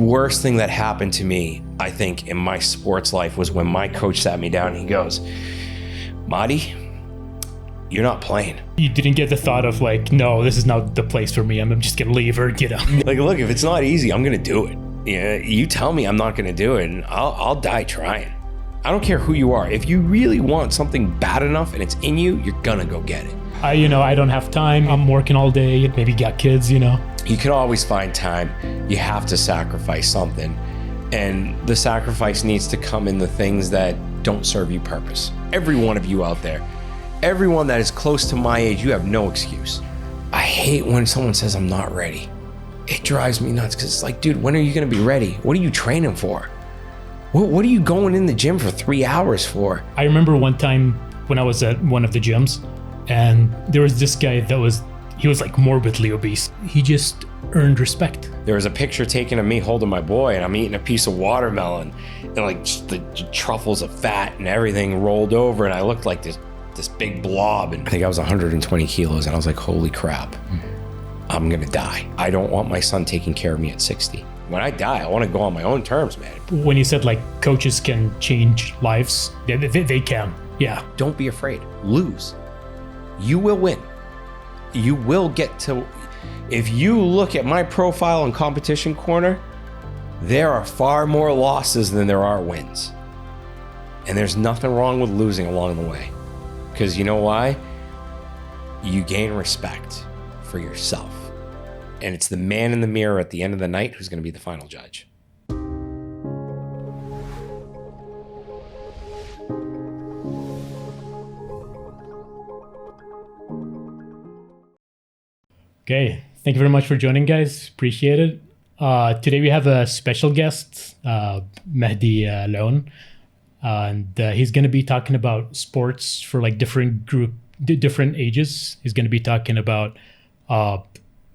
worst thing that happened to me, I think, in my sports life was when my coach sat me down and he goes, Mahdi, you're not playing. You didn't get the thought of like, no, this is not the place for me. I'm just gonna leave or get out. Like, look, if it's not easy, I'm gonna do it. Yeah, you tell me I'm not gonna do it, and I'll die trying. I don't care who you are. If you really want something bad enough and it's in you, you're gonna go get it. I don't have time. I'm working all day. Maybe got kids. You can always find time. You have to sacrifice something, and the sacrifice needs to come in the things that don't serve you purpose. Every one of you out there, everyone that is close to my age, you have no excuse. I hate when someone says I'm not ready. It drives me nuts because it's like, dude, when are you going to be ready? What are you training for? What are you going in the gym for 3 hours for? I remember one time when I was at one of the gyms, and there was this guy he was like morbidly obese. He just earned respect. There was a picture taken of me holding my boy, and I'm eating a piece of watermelon, and like just the truffles of fat and everything rolled over, and I looked like this big blob, and I think I was 120 kilos, and I was like, holy crap, I'm gonna die. I don't want my son taking care of me at 60. When I die, I want to go on my own terms, man. When you said like coaches can change lives, they can, yeah. Don't be afraid, lose. You will win. You will get to, if you look at my profile in Competition Corner, there are far more losses than there are wins. And there's nothing wrong with losing along the way. Because you know why? You gain respect for yourself. And it's the man in the mirror at the end of the night who's going to be the final judge. Okay, thank you very much for joining, guys. Appreciate it. Today we have a special guest, Mahdi AlOun, and he's going to be talking about sports for like different ages. He's going to be talking about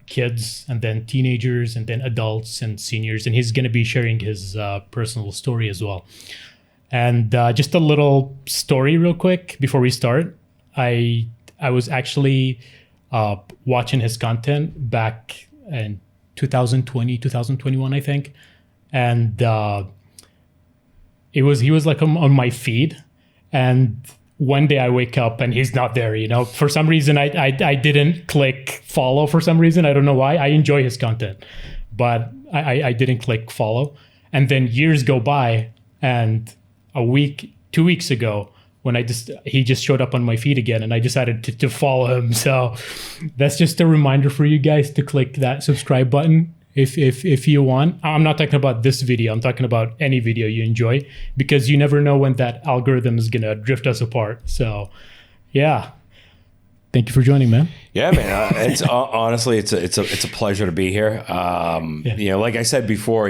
kids, and then teenagers, and then adults and seniors, and he's going to be sharing his personal story as well. And just a little story real quick before we start. I was actually watching his content back in 2020, 2021, I think. And he was like on my feed. And one day I wake up and he's not there, For some reason, I didn't click follow for some reason. I don't know why. I enjoy his content, but I didn't click follow. And then years go by, and 2 weeks ago, when he just showed up on my feed again, and I decided to follow him. So that's just a reminder for you guys to click that subscribe button if you want. I'm not talking about this video. I'm talking about any video you enjoy, because you never know when that algorithm is gonna drift us apart. So yeah, thank you for joining, man. Yeah, man. It's honestly, it's a pleasure to be here. Like I said before,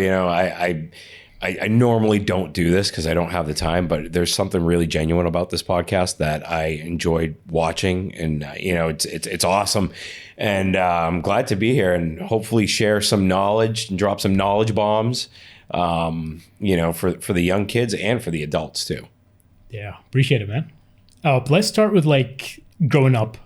I normally don't do this because I don't have the time, but there's something really genuine about this podcast that I enjoyed watching, and it's awesome, and I'm glad to be here and hopefully share some knowledge and drop some knowledge bombs, for the young kids and for the adults too. Yeah, appreciate it, man. Let's start with like growing up.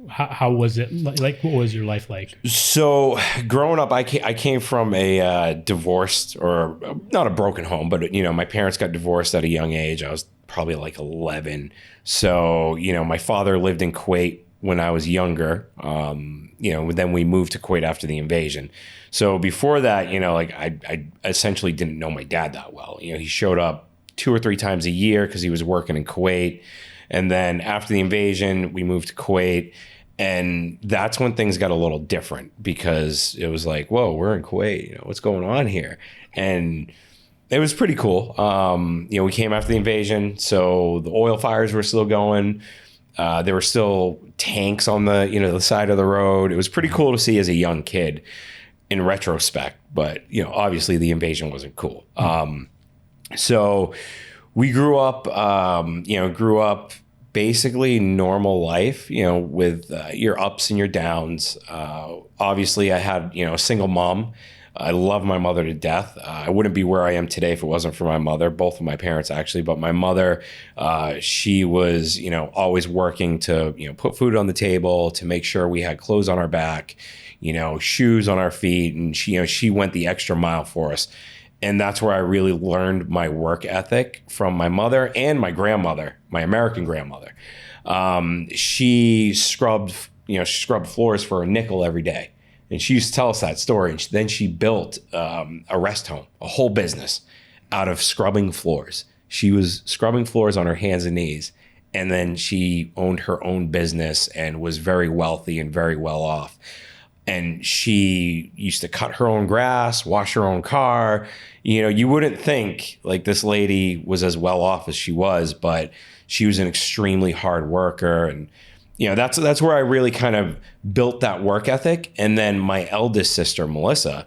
How was it like? What was your life like? So growing up, I came from a divorced, or not a broken home, but my parents got divorced at a young age. I was probably like 11. So my father lived in Kuwait when I was younger. Then we moved to Kuwait after the invasion. So before that, I essentially didn't know my dad that well. He showed up 2 or 3 times a year because he was working in Kuwait. And then after the invasion, we moved to Kuwait. And that's when things got a little different, because it was like, whoa, we're in Kuwait. What's going on here? And it was pretty cool. We came after the invasion, so the oil fires were still going. There were still tanks on the side of the road. It was pretty cool to see as a young kid in retrospect. But obviously the invasion wasn't cool. So we grew up. Basically normal life, with your ups and your downs. Obviously I had, a single mom. I love my mother to death. I wouldn't be where I am today if it wasn't for my mother, both of my parents actually. But my mother, she was, always working to, put food on the table, to make sure we had clothes on our back, shoes on our feet. And she went the extra mile for us. And that's where I really learned my work ethic from my mother and my grandmother, my American grandmother. She scrubbed floors for a nickel every day. And she used to tell us that story. And then she built a rest home, a whole business out of scrubbing floors. She was scrubbing floors on her hands and knees. And then she owned her own business and was very wealthy and very well off. And she used to cut her own grass, wash her own car. You wouldn't think like this lady was as well off as she was, but she was an extremely hard worker. And that's where I really kind of built that work ethic. And then my eldest sister, Melissa,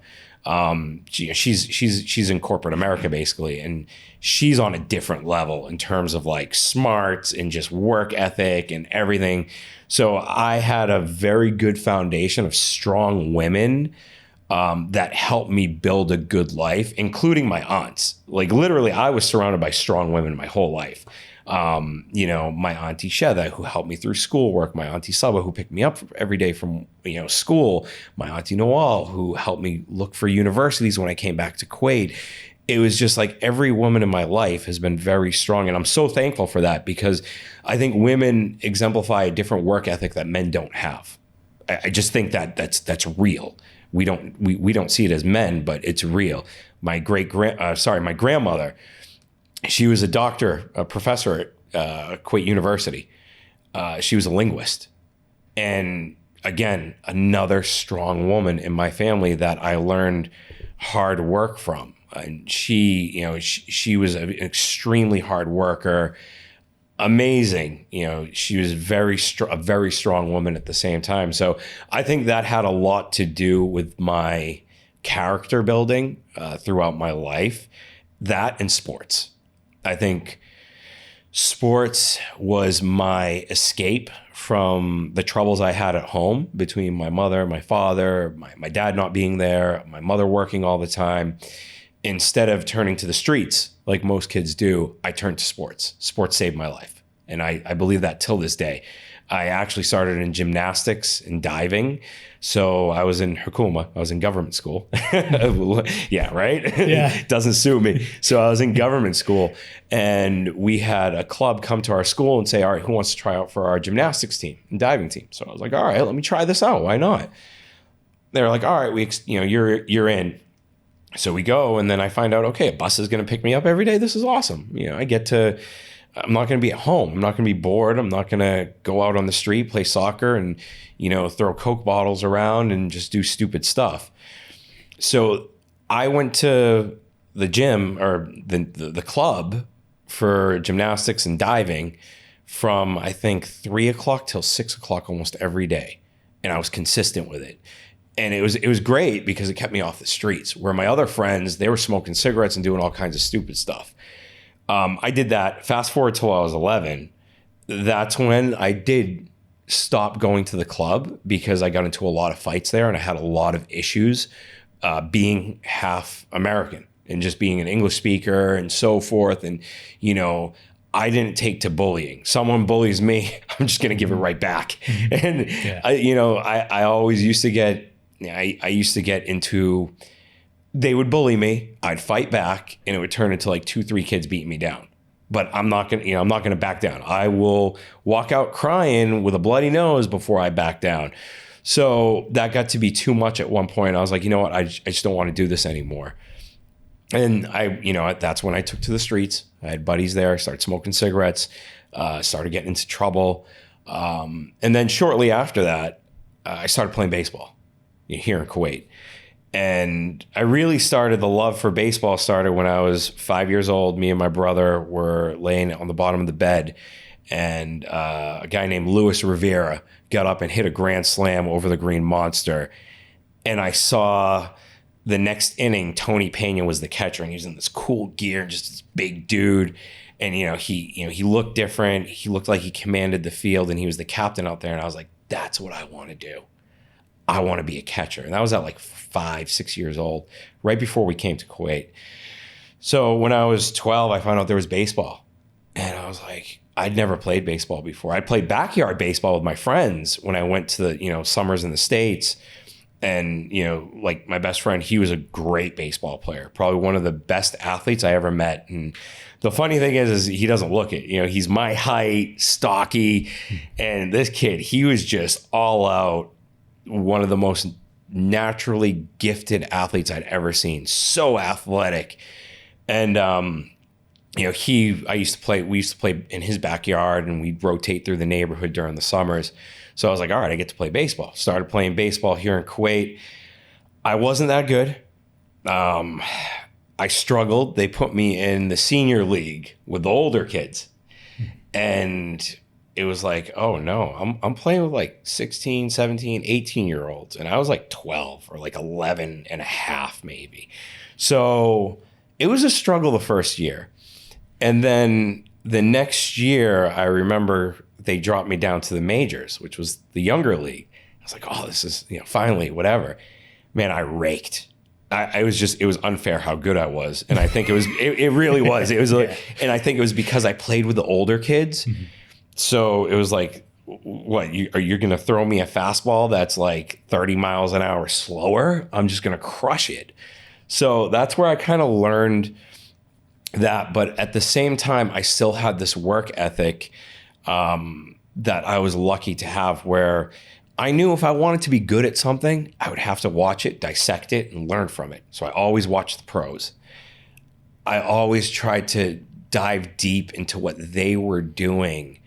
she's in corporate America basically, and she's on a different level in terms of like smarts and just work ethic and everything. So I had a very good foundation of strong women that helped me build a good life, including my aunts. Like literally, I was surrounded by strong women my whole life. My auntie Sheda, who helped me through schoolwork, my auntie Saba, who picked me up every day from, school, my auntie Noel, who helped me look for universities when I came back to Kuwait. It was just like every woman in my life has been very strong. And I'm so thankful for that, because I think women exemplify a different work ethic that men don't have. I just think that's real. We don't see it as men, but it's real. My grandmother, she was a doctor, a professor at Kuwait University. She was a linguist. And again, another strong woman in my family that I learned hard work from. And she was an extremely hard worker, amazing. She was a very strong woman at the same time. So I think that had a lot to do with my character building throughout my life. That and sports. I think sports was my escape from the troubles I had at home between my mother, my father, my dad not being there, my mother working all the time. Instead of turning to the streets like most kids do, I turned to sports. Sports saved my life. And I believe that till this day. I actually started in gymnastics and diving. So I was in Hukuma. I was in government school. Yeah, right? Yeah. Doesn't sue me. So I was in government school, and we had a club come to our school and say, all right, who wants to try out for our gymnastics team and diving team? So I was like, all right, let me try this out. Why not? They're like, all right, you're in. So we go, and then I find out, okay, a bus is going to pick me up every day. This is awesome. I'm not going to be at home. I'm not going to be bored. I'm not going to go out on the street, play soccer and, throw Coke bottles around and just do stupid stuff. So I went to the gym or the club for gymnastics and diving from, I think, 3:00 till 6:00 almost every day. And I was consistent with it. And it was great because it kept me off the streets, where my other friends, they were smoking cigarettes and doing all kinds of stupid stuff. I did that. Fast forward till I was 11. That's when I did stop going to the club, because I got into a lot of fights there, and I had a lot of issues being half American and just being an English speaker and so forth. And, I didn't take to bullying. Someone bullies me, I'm just going to give it right back. And, yeah. I always used to get, I used to get into, they would bully me, I'd fight back, and it would turn into like 2-3 kids beating me down. But I'm not going to back down. I will walk out crying with a bloody nose before I back down. So that got to be too much at one point. I was like, you know what? I just don't want to do this anymore. And that's when I took to the streets. I had buddies there. I started smoking cigarettes, started getting into trouble. And then shortly after that, I started playing baseball here in Kuwait. And I really started, the love for baseball started when I was 5 years old. Me and my brother were laying on the bottom of the bed, and a guy named Luis Rivera got up and hit a grand slam over the Green Monster. And I saw the next inning, Tony Pena was the catcher, and he was in this cool gear, just this big dude. And, he looked different. He looked like he commanded the field, and he was the captain out there. And I was like, that's what I want to do. I want to be a catcher. And that was at like 5, 6 years old, right before we came to Kuwait. So when I was 12, I found out there was baseball. And I was like, I'd never played baseball before. I played backyard baseball with my friends when I went to the, summers in the States. And, like my best friend, he was a great baseball player, probably one of the best athletes I ever met. And the funny thing is he doesn't look it. He's my height, stocky. And this kid, he was just all out, one of the most naturally gifted athletes I'd ever seen. So athletic. And, we used to play in his backyard, and we'd rotate through the neighborhood during the summers. So I was like, all right, I get to play baseball. Started playing baseball here in Kuwait. I wasn't that good. I struggled. They put me in the senior league with the older kids. And it was like, oh no, I'm playing with like 16, 17, 18-year-olds. And I was like 12 or like 11 and a half maybe. So it was a struggle the first year. And then the next year, I remember they dropped me down to the majors, which was the younger league. I was like, oh, this is, finally, whatever. Man, I raked. It was unfair how good I was. And I think it really was. It was like, and I think it was because I played with the older kids. Mm-hmm. So it was like, what, you're going to throw me a fastball that's like 30 miles an hour slower? I'm just going to crush it. So that's where I kind of learned that. But at the same time, I still had this work ethic that I was lucky to have, where I knew if I wanted to be good at something, I would have to watch it, dissect it, and learn from it. So I always watched the pros. I always tried to dive deep into what they were doing,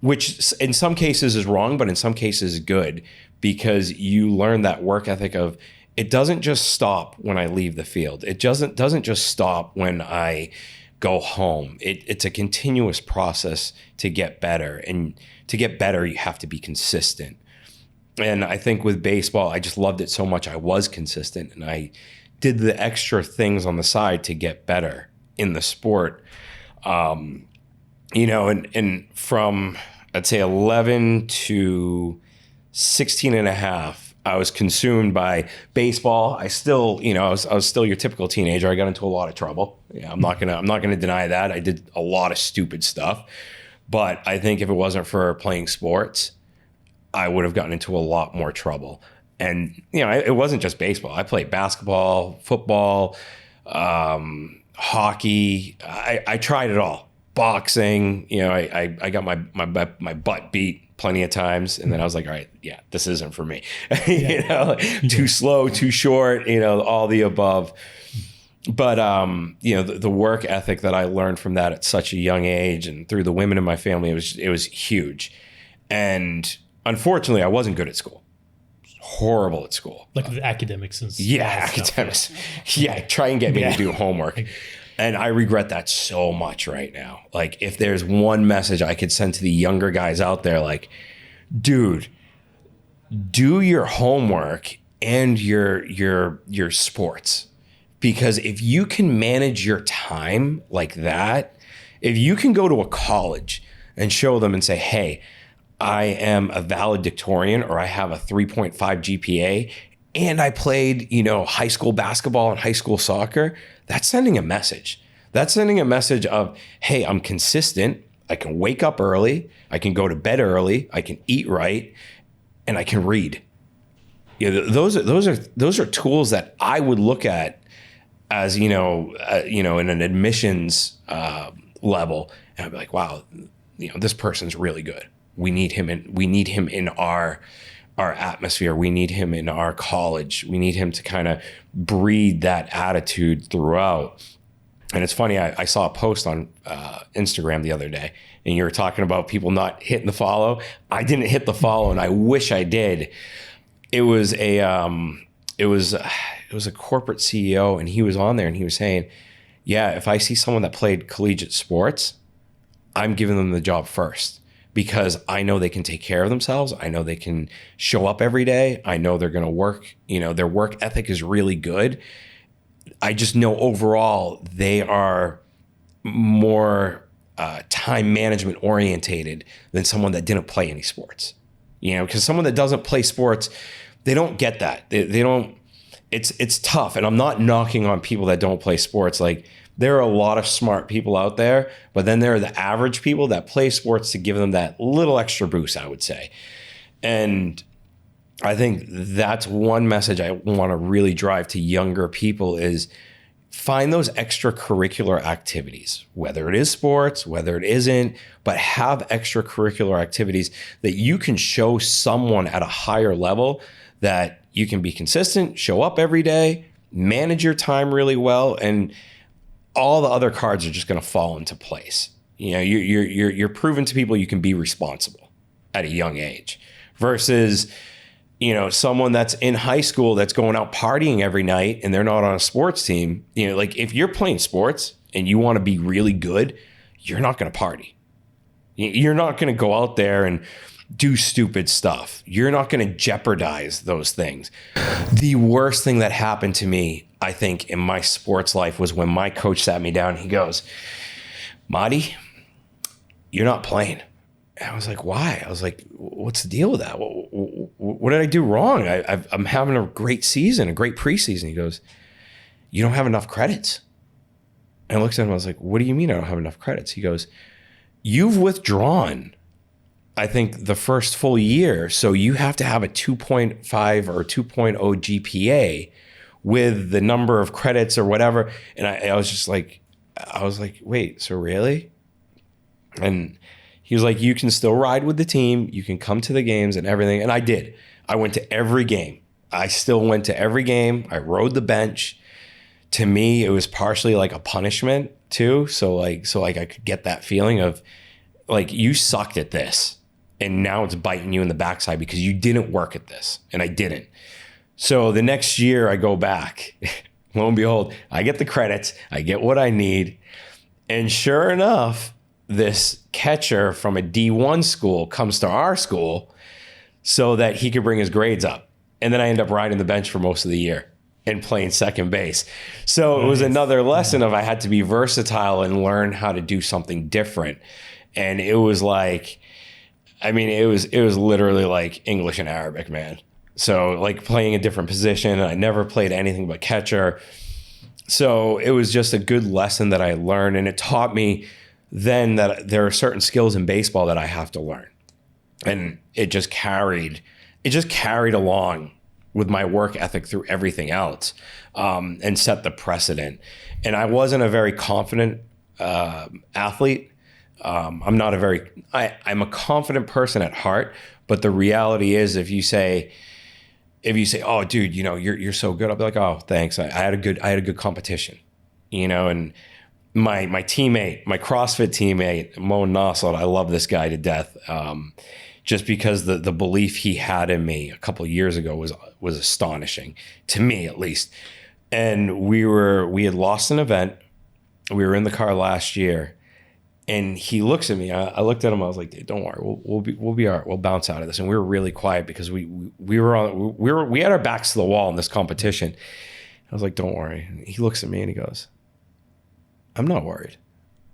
which in some cases is wrong, but in some cases is good, because you learn that work ethic of, it doesn't just stop when I leave the field. It doesn't just stop when I go home. It's a continuous process to get better. And to get better, you have to be consistent. And I think with baseball, I just loved it so much. I was consistent, and I did the extra things on the side to get better in the sport. And from, I'd say 11 to 16 and a half, I was consumed by baseball. I still, I was still your typical teenager. I got into a lot of trouble. Yeah, I'm not gonna deny that. I did a lot of stupid stuff, but I think if it wasn't for playing sports, I would have gotten into a lot more trouble. And it wasn't just baseball. I played basketball, football, hockey. I tried it all. Boxing. I got my butt beat plenty of times, and then I was like, all right, yeah, this isn't for me. Too slow, too short, all the above. But the work ethic that I learned from that at such a young age, and through the women in my family, it was huge. And unfortunately, I wasn't good at school. Horrible at school. Like the academics and stuff. Yeah, academics. Yeah, try and get me to do homework. And I regret that so much right now. Like, if there's one message I could send to the younger guys out there, like, dude, do your homework and your sports. Because if you can manage your time like that, if you can go to a college and show them and say, hey, I am a valedictorian, or I have a 3.5 GPA, and I played, high school basketball and high school soccer, that's sending a message. That's sending a message of, hey, I'm consistent. I can wake up early. I can go to bed early. I can eat right, and I can read. Those are tools that I would look at as in an admissions level, and I'd be like, wow, this person's really good. We need him in our atmosphere. We need him in our college. We need him to kind of breed that attitude throughout. And it's funny, I saw a post on Instagram the other day, and you were talking about people not hitting the follow. I didn't hit the follow, and I wish I did. It was a corporate CEO, and he was on there, and he was saying, yeah, if I see someone that played collegiate sports, I'm giving them the job first, because I know they can take care of themselves. I know they can show up every day. I know they're going to work. Their work ethic is really good. I just know overall they are more time management orientated than someone that didn't play any sports. Because someone that doesn't play sports, they don't get that. They don't, it's tough. And I'm not knocking on people that don't play sports. Like, there are a lot of smart people out there, but then there are the average people that play sports to give them that little extra boost, I would say. And I think that's one message I want to really drive to younger people is find those extracurricular activities, whether it is sports, whether it isn't, but have extracurricular activities that you can show someone at a higher level that you can be consistent, show up every day, manage your time really well, and all the other cards are just going to fall into place. You know, you're proving to people you can be responsible at a young age versus, you know, someone that's in high school that's going out partying every night and they're not on a sports team. You know, like, if you're playing sports and you want to be really good, you're not going to party. You're not going to go out there and do stupid stuff. You're not going to jeopardize those things. The worst thing that happened to me, I think, in my sports life was when my coach sat me down. He goes, Mahdi, you're not playing. And I was like, why? I was like, what's the deal with that? What did I do wrong? I'm having a great season, a great preseason. He goes, you don't have enough credits. And I looked at him, I was like, what do you mean I don't have enough credits? He goes, you've withdrawn, I think, the first full year. So you have to have a 2.5 or 2.0 GPA with the number of credits or whatever. And I was just like, wait, so really? And he was like, you can still ride with the team. You can come to the games and everything. And I did. I went to every game. I still went to every game. I rode the bench. To me, it was partially like a punishment too. So I could get that feeling of like, you sucked at this and now it's biting you in the backside because you didn't work at this. And I didn't. So the next year I go back, lo and behold, I get the credits. I get what I need. And sure enough, this catcher from a D1 school comes to our school so that he could bring his grades up. And then I end up riding the bench for most of the year and playing second base. So it was another lesson of I had to be versatile and learn how to do something different. And it was like, I mean, it was literally like English and Arabic, man. So like playing a different position. I never played anything but catcher. So it was just a good lesson that I learned. And it taught me then that there are certain skills in baseball that I have to learn. And it just carried along with my work ethic through everything else, and set the precedent. And I wasn't a very confident athlete. I'm a confident person at heart, but the reality is if you say, oh dude, you know, you're so good, I'll be like, oh, thanks. I had a good competition, you know. And my teammate, my CrossFit teammate, Mo Nassel, I love this guy to death. Just because the belief he had in me a couple of years ago was astonishing to me, at least. And we had lost an event. We were in the car last year, and he looks at me. I looked at him. I was like, "Don't worry, we'll be all right. We'll bounce out of this." And we were really quiet because we had our backs to the wall in this competition. I was like, "Don't worry." And he looks at me and he goes, "I'm not worried."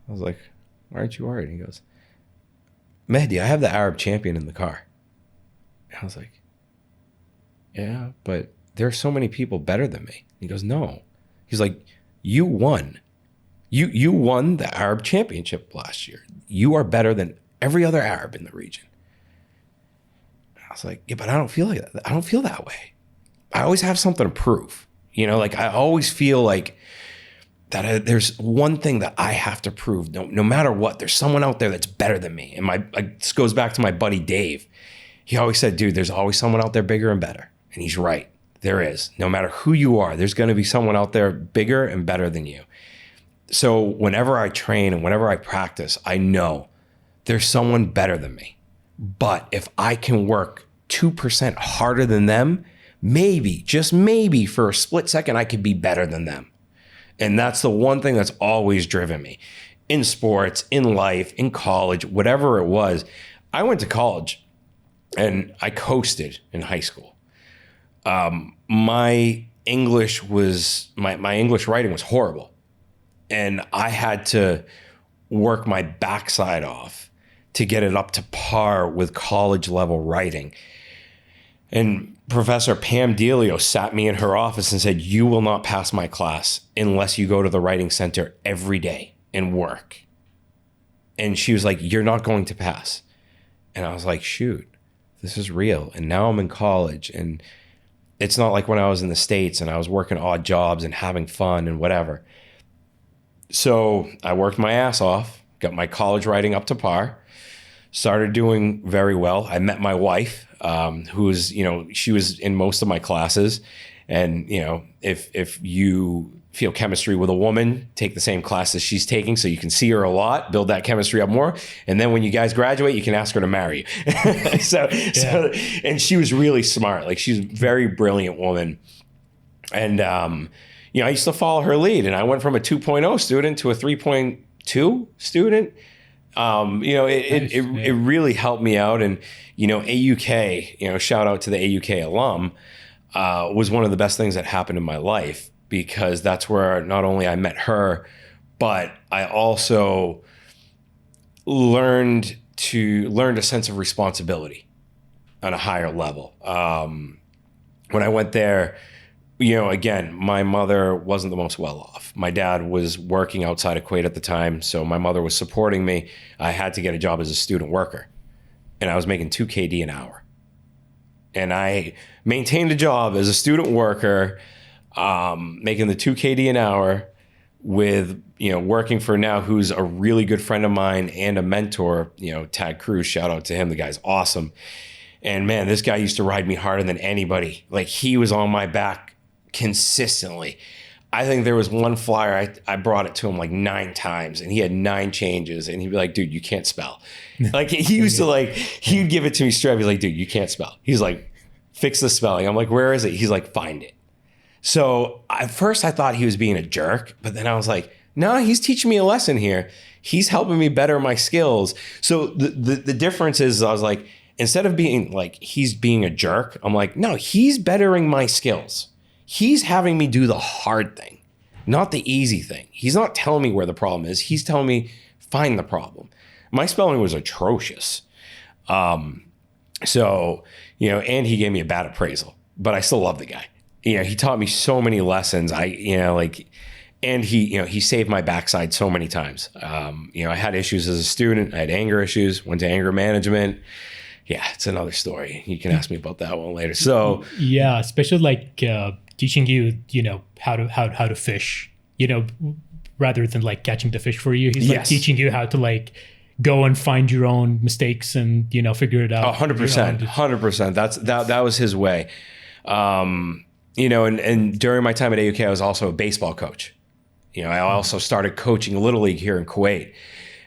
I was like, "Why aren't you worried?" And he goes, "Mahdi, I have the Arab champion in the car." And I was like, "Yeah, but there are so many people better than me." He goes, "No." He's like, "You won. You won the Arab championship last year. You are better than every other Arab in the region." And I was like, "Yeah, but I don't feel like that. I don't feel that way. I always have something to prove. You know, like I always feel like that there's one thing that I have to prove. No matter what, there's someone out there that's better than me." And this goes back to my buddy Dave. He always said, "Dude, there's always someone out there bigger and better." And he's right. There is. No matter who you are, there's going to be someone out there bigger and better than you. So whenever I train and whenever I practice, I know there's someone better than me. But if I can work 2% harder than them, maybe, just maybe for a split second, I could be better than them. And that's the one thing that's always driven me in sports, in life, in college, whatever it was. I went to college and I coasted in high school. My English writing was horrible. And I had to work my backside off to get it up to par with college level writing. And Professor Pam Delio sat me in her office and said, "You will not pass my class unless you go to the writing center every day and work." And she was like, "You're not going to pass." And I was like, shoot, this is real. And now I'm in college, and it's not like when I was in the States and I was working odd jobs and having fun and whatever. So I worked my ass off, got my college writing up to par, started doing very well. I met my wife, who's, she was in most of my classes. And, if you feel chemistry with a woman, take the same classes she's taking so you can see her a lot, build that chemistry up more. And then when you guys graduate, you can ask her to marry you. So, and she was really smart. Like, she's a very brilliant woman. And, I used to follow her lead, and I went from a 2.0 student to a 3.2 student. It really helped me out. And, AUK, shout out to the AUK alum, was one of the best things that happened in my life, because that's where not only I met her, but I also learned a sense of responsibility on a higher level. When I went there, again, my mother wasn't the most well off. My dad was working outside of Kuwait at the time, so my mother was supporting me. I had to get a job as a student worker, and I was making $2 KD an hour. And I maintained a job as a student worker, making the $2 KD an hour with, working for now who's a really good friend of mine and a mentor, Tad Cruz, shout out to him. The guy's awesome. And man, this guy used to ride me harder than anybody. Like, he was on my back consistently. I think there was one flyer, I brought it to him like 9 times, and he had 9 changes, and he'd be like, "Dude, you can't spell." Like, he used to he'd give it to me straight. He's like, "Dude, you can't spell." He's like, "Fix the spelling." I'm like, "Where is it?" He's like, "Find it." So at first I thought he was being a jerk, but then I was like, no, he's teaching me a lesson here. He's helping me better my skills. So the difference is, I was like, instead of being like, he's being a jerk, I'm like, no, he's bettering my skills. He's having me do the hard thing, not the easy thing. He's not telling me where the problem is. He's telling me, find the problem. My spelling was atrocious. And he gave me a bad appraisal, but I still love the guy. He taught me so many lessons. And he saved my backside so many times. I had issues as a student. I had anger issues, went to anger management. Yeah, it's another story. You can ask me about that one later. So yeah, especially teaching you, how to fish, rather than catching the fish for you. He's teaching you how to go and find your own mistakes and, figure it out. 100%, 100%. That was his way. And during my time at AUK, I was also a baseball coach. I also started coaching Little League here in Kuwait.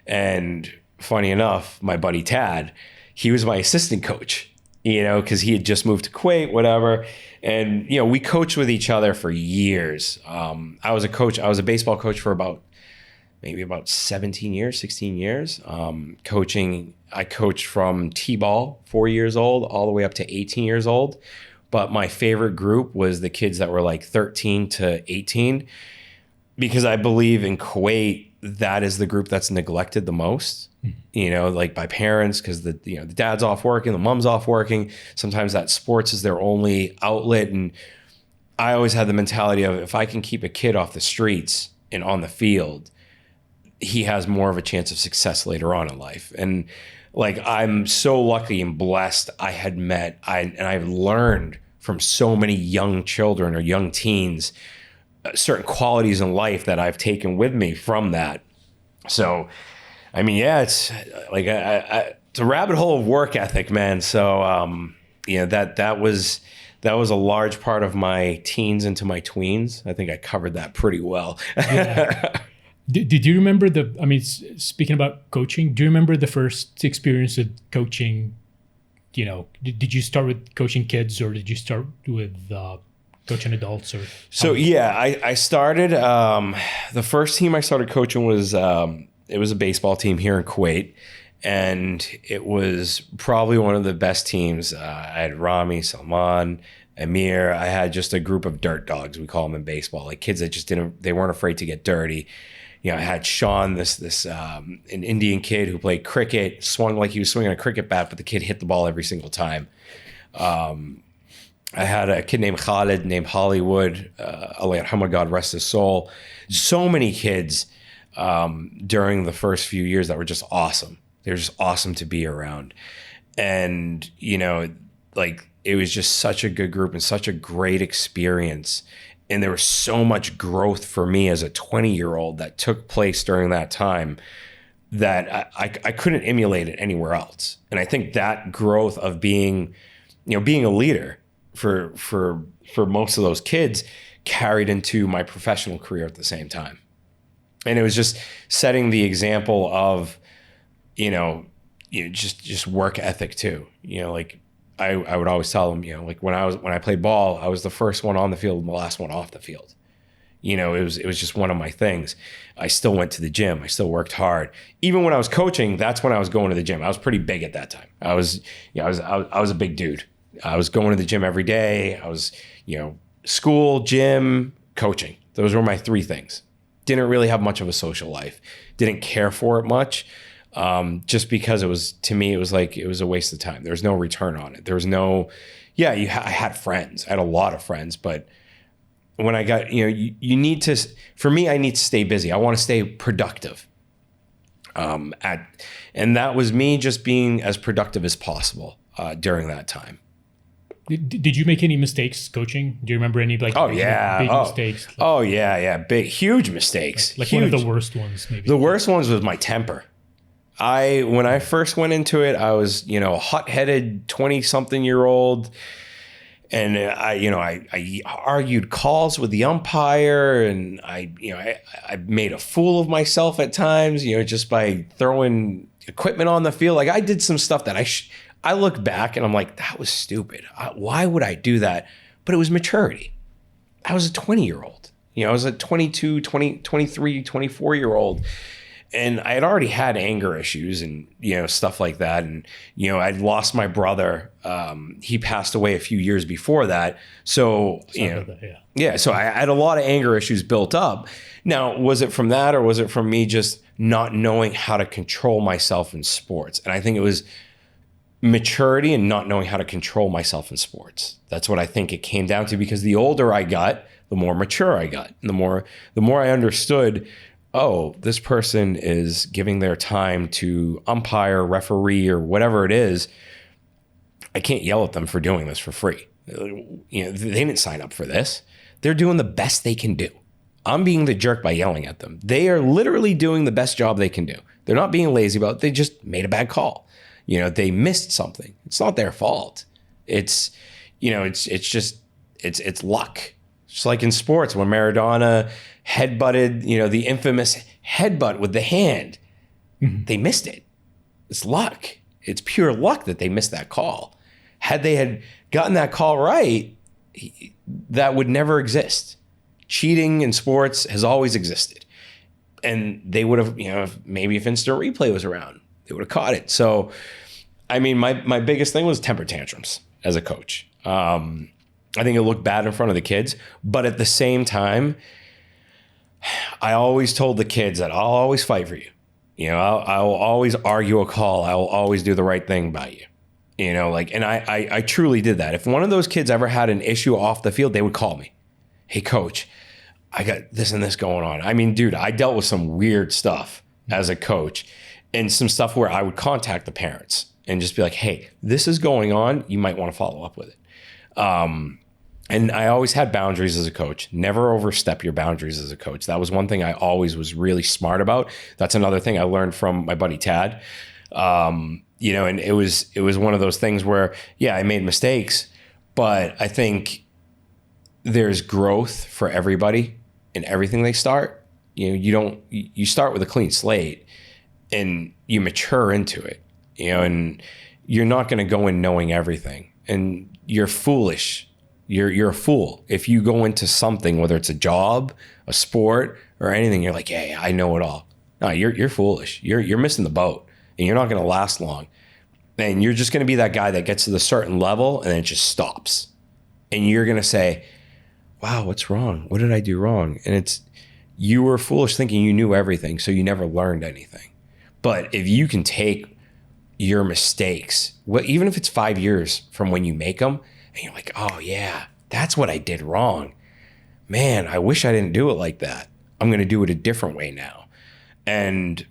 And funny enough, my buddy Tad, he was my assistant coach, because he had just moved to Kuwait, whatever. And, we coached with each other for years. I was a baseball coach for about 17 years, 16 years. I coached from T-ball, 4 years old, all the way up to 18 years old. But my favorite group was the kids that were 13 to 18, because I believe in Kuwait, that is the group that's neglected the most, by parents, because the dad's off working, the mom's off working. Sometimes that sports is their only outlet. And I always had the mentality of, if I can keep a kid off the streets and on the field, he has more of a chance of success later on in life. And I'm so lucky and blessed I've learned from so many young children or young teens certain qualities in life that I've taken with me from that. So, it's it's a rabbit hole of work ethic, man. So, that was a large part of my teens into my tweens. I think I covered that pretty well. Yeah. Did you remember speaking about coaching, do you remember the first experience of coaching? Did you start with coaching kids, or did you start with coaching adults? So I started, the first team I started coaching was, it was a baseball team here in Kuwait, and it was probably one of the best teams. I had Rami, Salman, Amir. I had just a group of dirt dogs, we call them in baseball, kids that they weren't afraid to get dirty. I had Sean, an Indian kid who played cricket, swung like he was swinging a cricket bat, but the kid hit the ball every single time. I had a kid named Khalid, named Hollywood, Allah yarhamah, God rest his soul. So many kids during the first few years that were just awesome. They were just awesome to be around. And, you know, like it was just such a good group and such a great experience. And there was so much growth for me as a 20-year-old that took place during that time that I couldn't emulate it anywhere else. And I think that growth of being a leader for most of those kids carried into my professional career at the same time. And it was just setting the example of, just work ethic too. Like I would always tell them, like when I played ball, I was the first one on the field and the last one off the field. It was just one of my things. I still went to the gym. I still worked hard. Even when I was coaching, that's when I was going to the gym. I was pretty big at that time. I was a big dude. I was going to the gym every day. I was, school, gym, coaching. Those were my three things. Didn't really have much of a social life. Didn't care for it much. Just because to me, it was a waste of time. There was no return on it. There was no, I had friends. I had a lot of friends, but when I got, you need to, for me, I need to stay busy. I want to stay productive. And that was me just being as productive as possible during that time. Did you make any mistakes coaching? Do you remember any big mistakes? Big, huge mistakes. Like huge. One of the worst ones, maybe. The worst ones was my temper. When I first went into it, I was, a hot-headed 20-something-year-old. And I argued calls with the umpire, and I made a fool of myself at times, just by throwing equipment on the field. Like I did some stuff that I look back and I'm like, that was stupid. Why would I do that? But it was maturity. I was a 20-year-old. I was a 22, 20, 23, 24-year-old. And I had already had anger issues and, stuff like that. And, I'd lost my brother. He passed away a few years before that. So, so I had a lot of anger issues built up. Now, was it from that or was it from me just not knowing how to control myself in sports? And I think it was maturity and not knowing how to control myself in sports. That's what I think it came down to, because the older I got, the more mature I got. And the more I understood, oh, this person is giving their time to umpire, referee, or whatever it is. I can't yell at them for doing this for free. They didn't sign up for this. They're doing the best they can do. I'm being the jerk by yelling at them. They are literally doing the best job they can do. They're not being lazy about it. They just made a bad call. They missed something. It's not their fault. It's luck. Just like in sports when Maradona headbutted, the infamous headbutt with the hand. Mm-hmm. They missed it. It's luck. It's pure luck that they missed that call. Had they had gotten that call right, that would never exist. Cheating in sports has always existed. And they would have, maybe if instant replay was around, they would have caught it. So, I mean, my biggest thing was temper tantrums as a coach. I think it looked bad in front of the kids, but at the same time, I always told the kids that I'll always fight for you. I'll always argue a call. I will always do the right thing by you. And I truly did that. If one of those kids ever had an issue off the field, they would call me. Hey, coach, I got this and this going on. I mean, dude, I dealt with some weird stuff as a coach and some stuff where I would contact the parents and just be like, hey, this is going on. You might want to follow up with it. And I always had boundaries as a coach. Never overstep your boundaries as a coach. That was one thing I always was really smart about. That's another thing I learned from my buddy Tad. And it was one of those things where, I made mistakes, but I think there's growth for everybody in everything they start. You start with a clean slate and you mature into it, and you're not going to go in knowing everything, and you're foolish. You're a fool if you go into something, whether it's a job, a sport, or anything. You're like, yeah, I know it all. No, you're foolish. You're missing the boat, and you're not going to last long. And you're just going to be that guy that gets to the certain level and then it just stops. And you're going to say, wow, what's wrong? What did I do wrong? And you were foolish thinking you knew everything, so you never learned anything. But if you can take your mistakes, even if it's 5 years from when you make them, And you're like, oh yeah, that's what I did wrong. Man, I wish I didn't do it like that. I'm going to do it a different way now. And,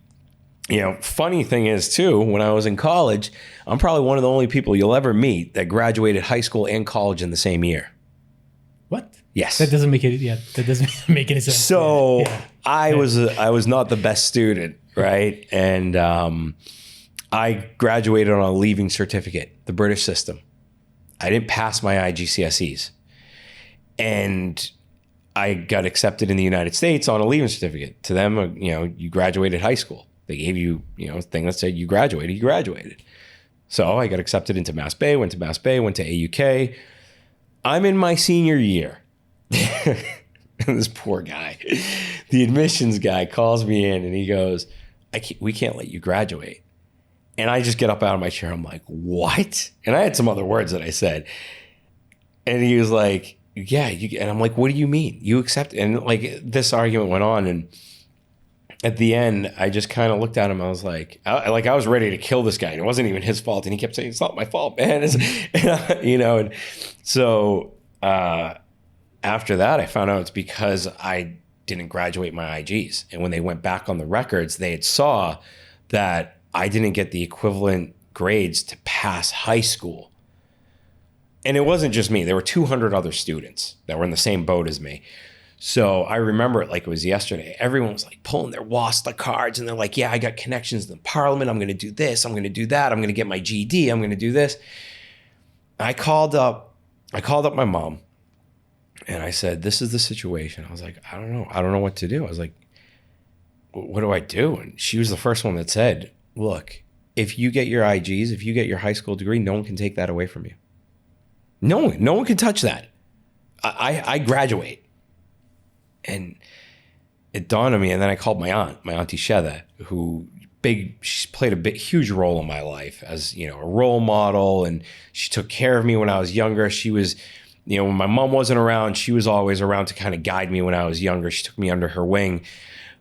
funny thing is too, when I was in college, I'm probably one of the only people you'll ever meet that graduated high school and college in the same year. What? Yes. That doesn't make it. Yeah, that doesn't make any sense. So yeah. I was not the best student, right? And I graduated on a leaving certificate, the British system. I didn't pass my IGCSEs, and I got accepted in the United States on a leaving certificate. To them, you graduated high school. They gave you, a thing that said you graduated. So I got accepted into Mass Bay, went to Mass Bay, went to AUK. I'm in my senior year. And this poor guy, the admissions guy, calls me in and he goes, we can't let you graduate. And I just get up out of my chair. I'm like, what? And I had some other words that I said. And he was like, yeah. And I'm like, what do you mean? You accept? And like this argument went on. And at the end, I just kind of looked at him. I was like, I was ready to kill this guy. And it wasn't even his fault. And he kept saying, it's not my fault, man. And so after that, I found out it's because I didn't graduate my IGs. And when they went back on the records, they had saw that I didn't get the equivalent grades to pass high school. And it wasn't just me. There were 200 other students that were in the same boat as me. So I remember it like it was yesterday. Everyone was like pulling their WASTA cards and they're like, yeah, I got connections in the parliament. I'm going to do this. I'm going to do that. I'm going to get my GED. I'm going to do this. I called up my mom and I said, this is the situation. I was like, I don't know what to do. I was like, what do I do? And she was the first one that said, look, if you get your IGs, if you get your high school degree, no one can take that away from you. No one can touch that. I graduate. And it dawned on me, and then I called my auntie Sheda, who she played huge role in my life as, a role model, and she took care of me when I was younger. She was, when my mom wasn't around, she was always around to kind of guide me when I was younger. She took me under her wing.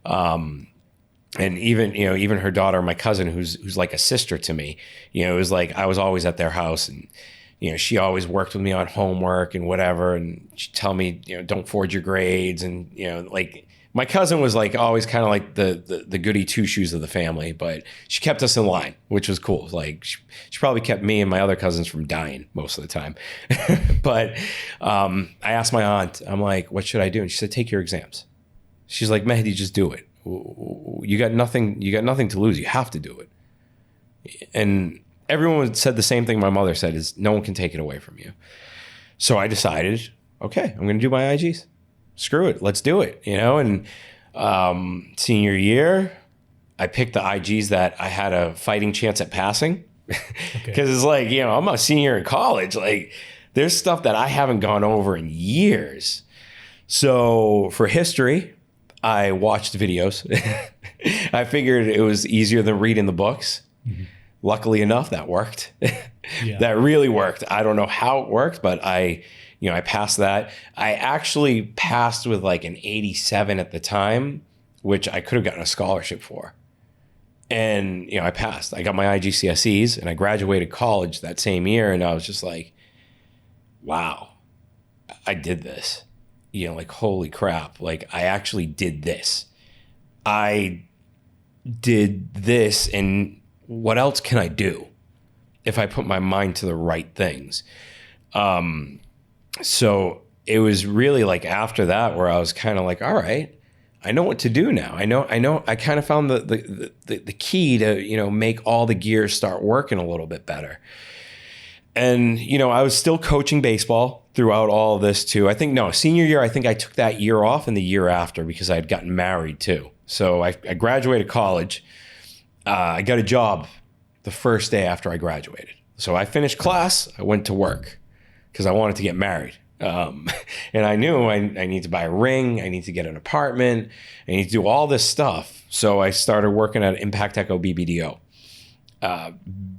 And even her daughter, my cousin, who's like a sister to me, it was like I was always at their house, and she always worked with me on homework and whatever, and she'd tell me, don't forge your grades, and like my cousin was like always kind of like the goody two shoes of the family, but she kept us in line, which was cool. Like she probably kept me and my other cousins from dying most of the time. But I asked my aunt, I'm like, what should I do? And she said, take your exams. She's like, Mahdi, just do it. You got nothing to lose. You have to do it. And everyone said the same thing my mother said, is no one can take it away from you. So I decided, okay, I'm going to do my IGs. Screw it. Let's do it. And senior year, I picked the IGs that I had a fighting chance at passing. Because it's like, I'm a senior in college. Like there's stuff that I haven't gone over in years. So for history, I watched videos. I figured it was easier than reading the books. Mm-hmm. Luckily enough, that worked. Yeah. That really worked. I don't know how it worked, but I passed that. I actually passed with like an 87 at the time, which I could have gotten a scholarship for. And, I passed. I got my IGCSEs and I graduated college that same year. And I was just like, wow, I did this. Like, holy crap. Like, I actually did this. I did this, and what else can I do if I put my mind to the right things? So it was really like after that where I was kind of like, all right, I know what to do now. I know. I kind of found the key to, make all the gears start working a little bit better. And, I was still coaching baseball throughout all of this too. Senior year, I think I took that year off, and the year after because I had gotten married too. So I graduated college. I got a job the first day after I graduated. So I finished class, I went to work because I wanted to get married. And I knew I need to buy a ring, I need to get an apartment, I need to do all this stuff. So I started working at Impact Echo BBDO.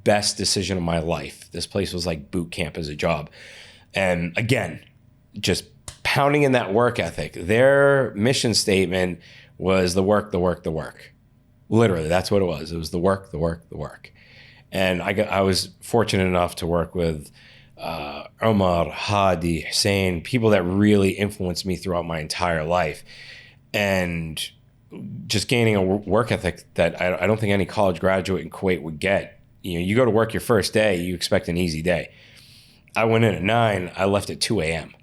Best decision of my life. This place was like boot camp as a job. And again, just pounding in that work ethic. Their mission statement was the work, the work, the work. Literally, that's what it was. It was the work, the work, the work. And I was fortunate enough to work with Omar, Hadi, Hussein, people that really influenced me throughout my entire life. And just gaining a work ethic that I don't think any college graduate in Kuwait would get. You go to work your first day, you expect an easy day. I went in at 9, I left at 2 a.m.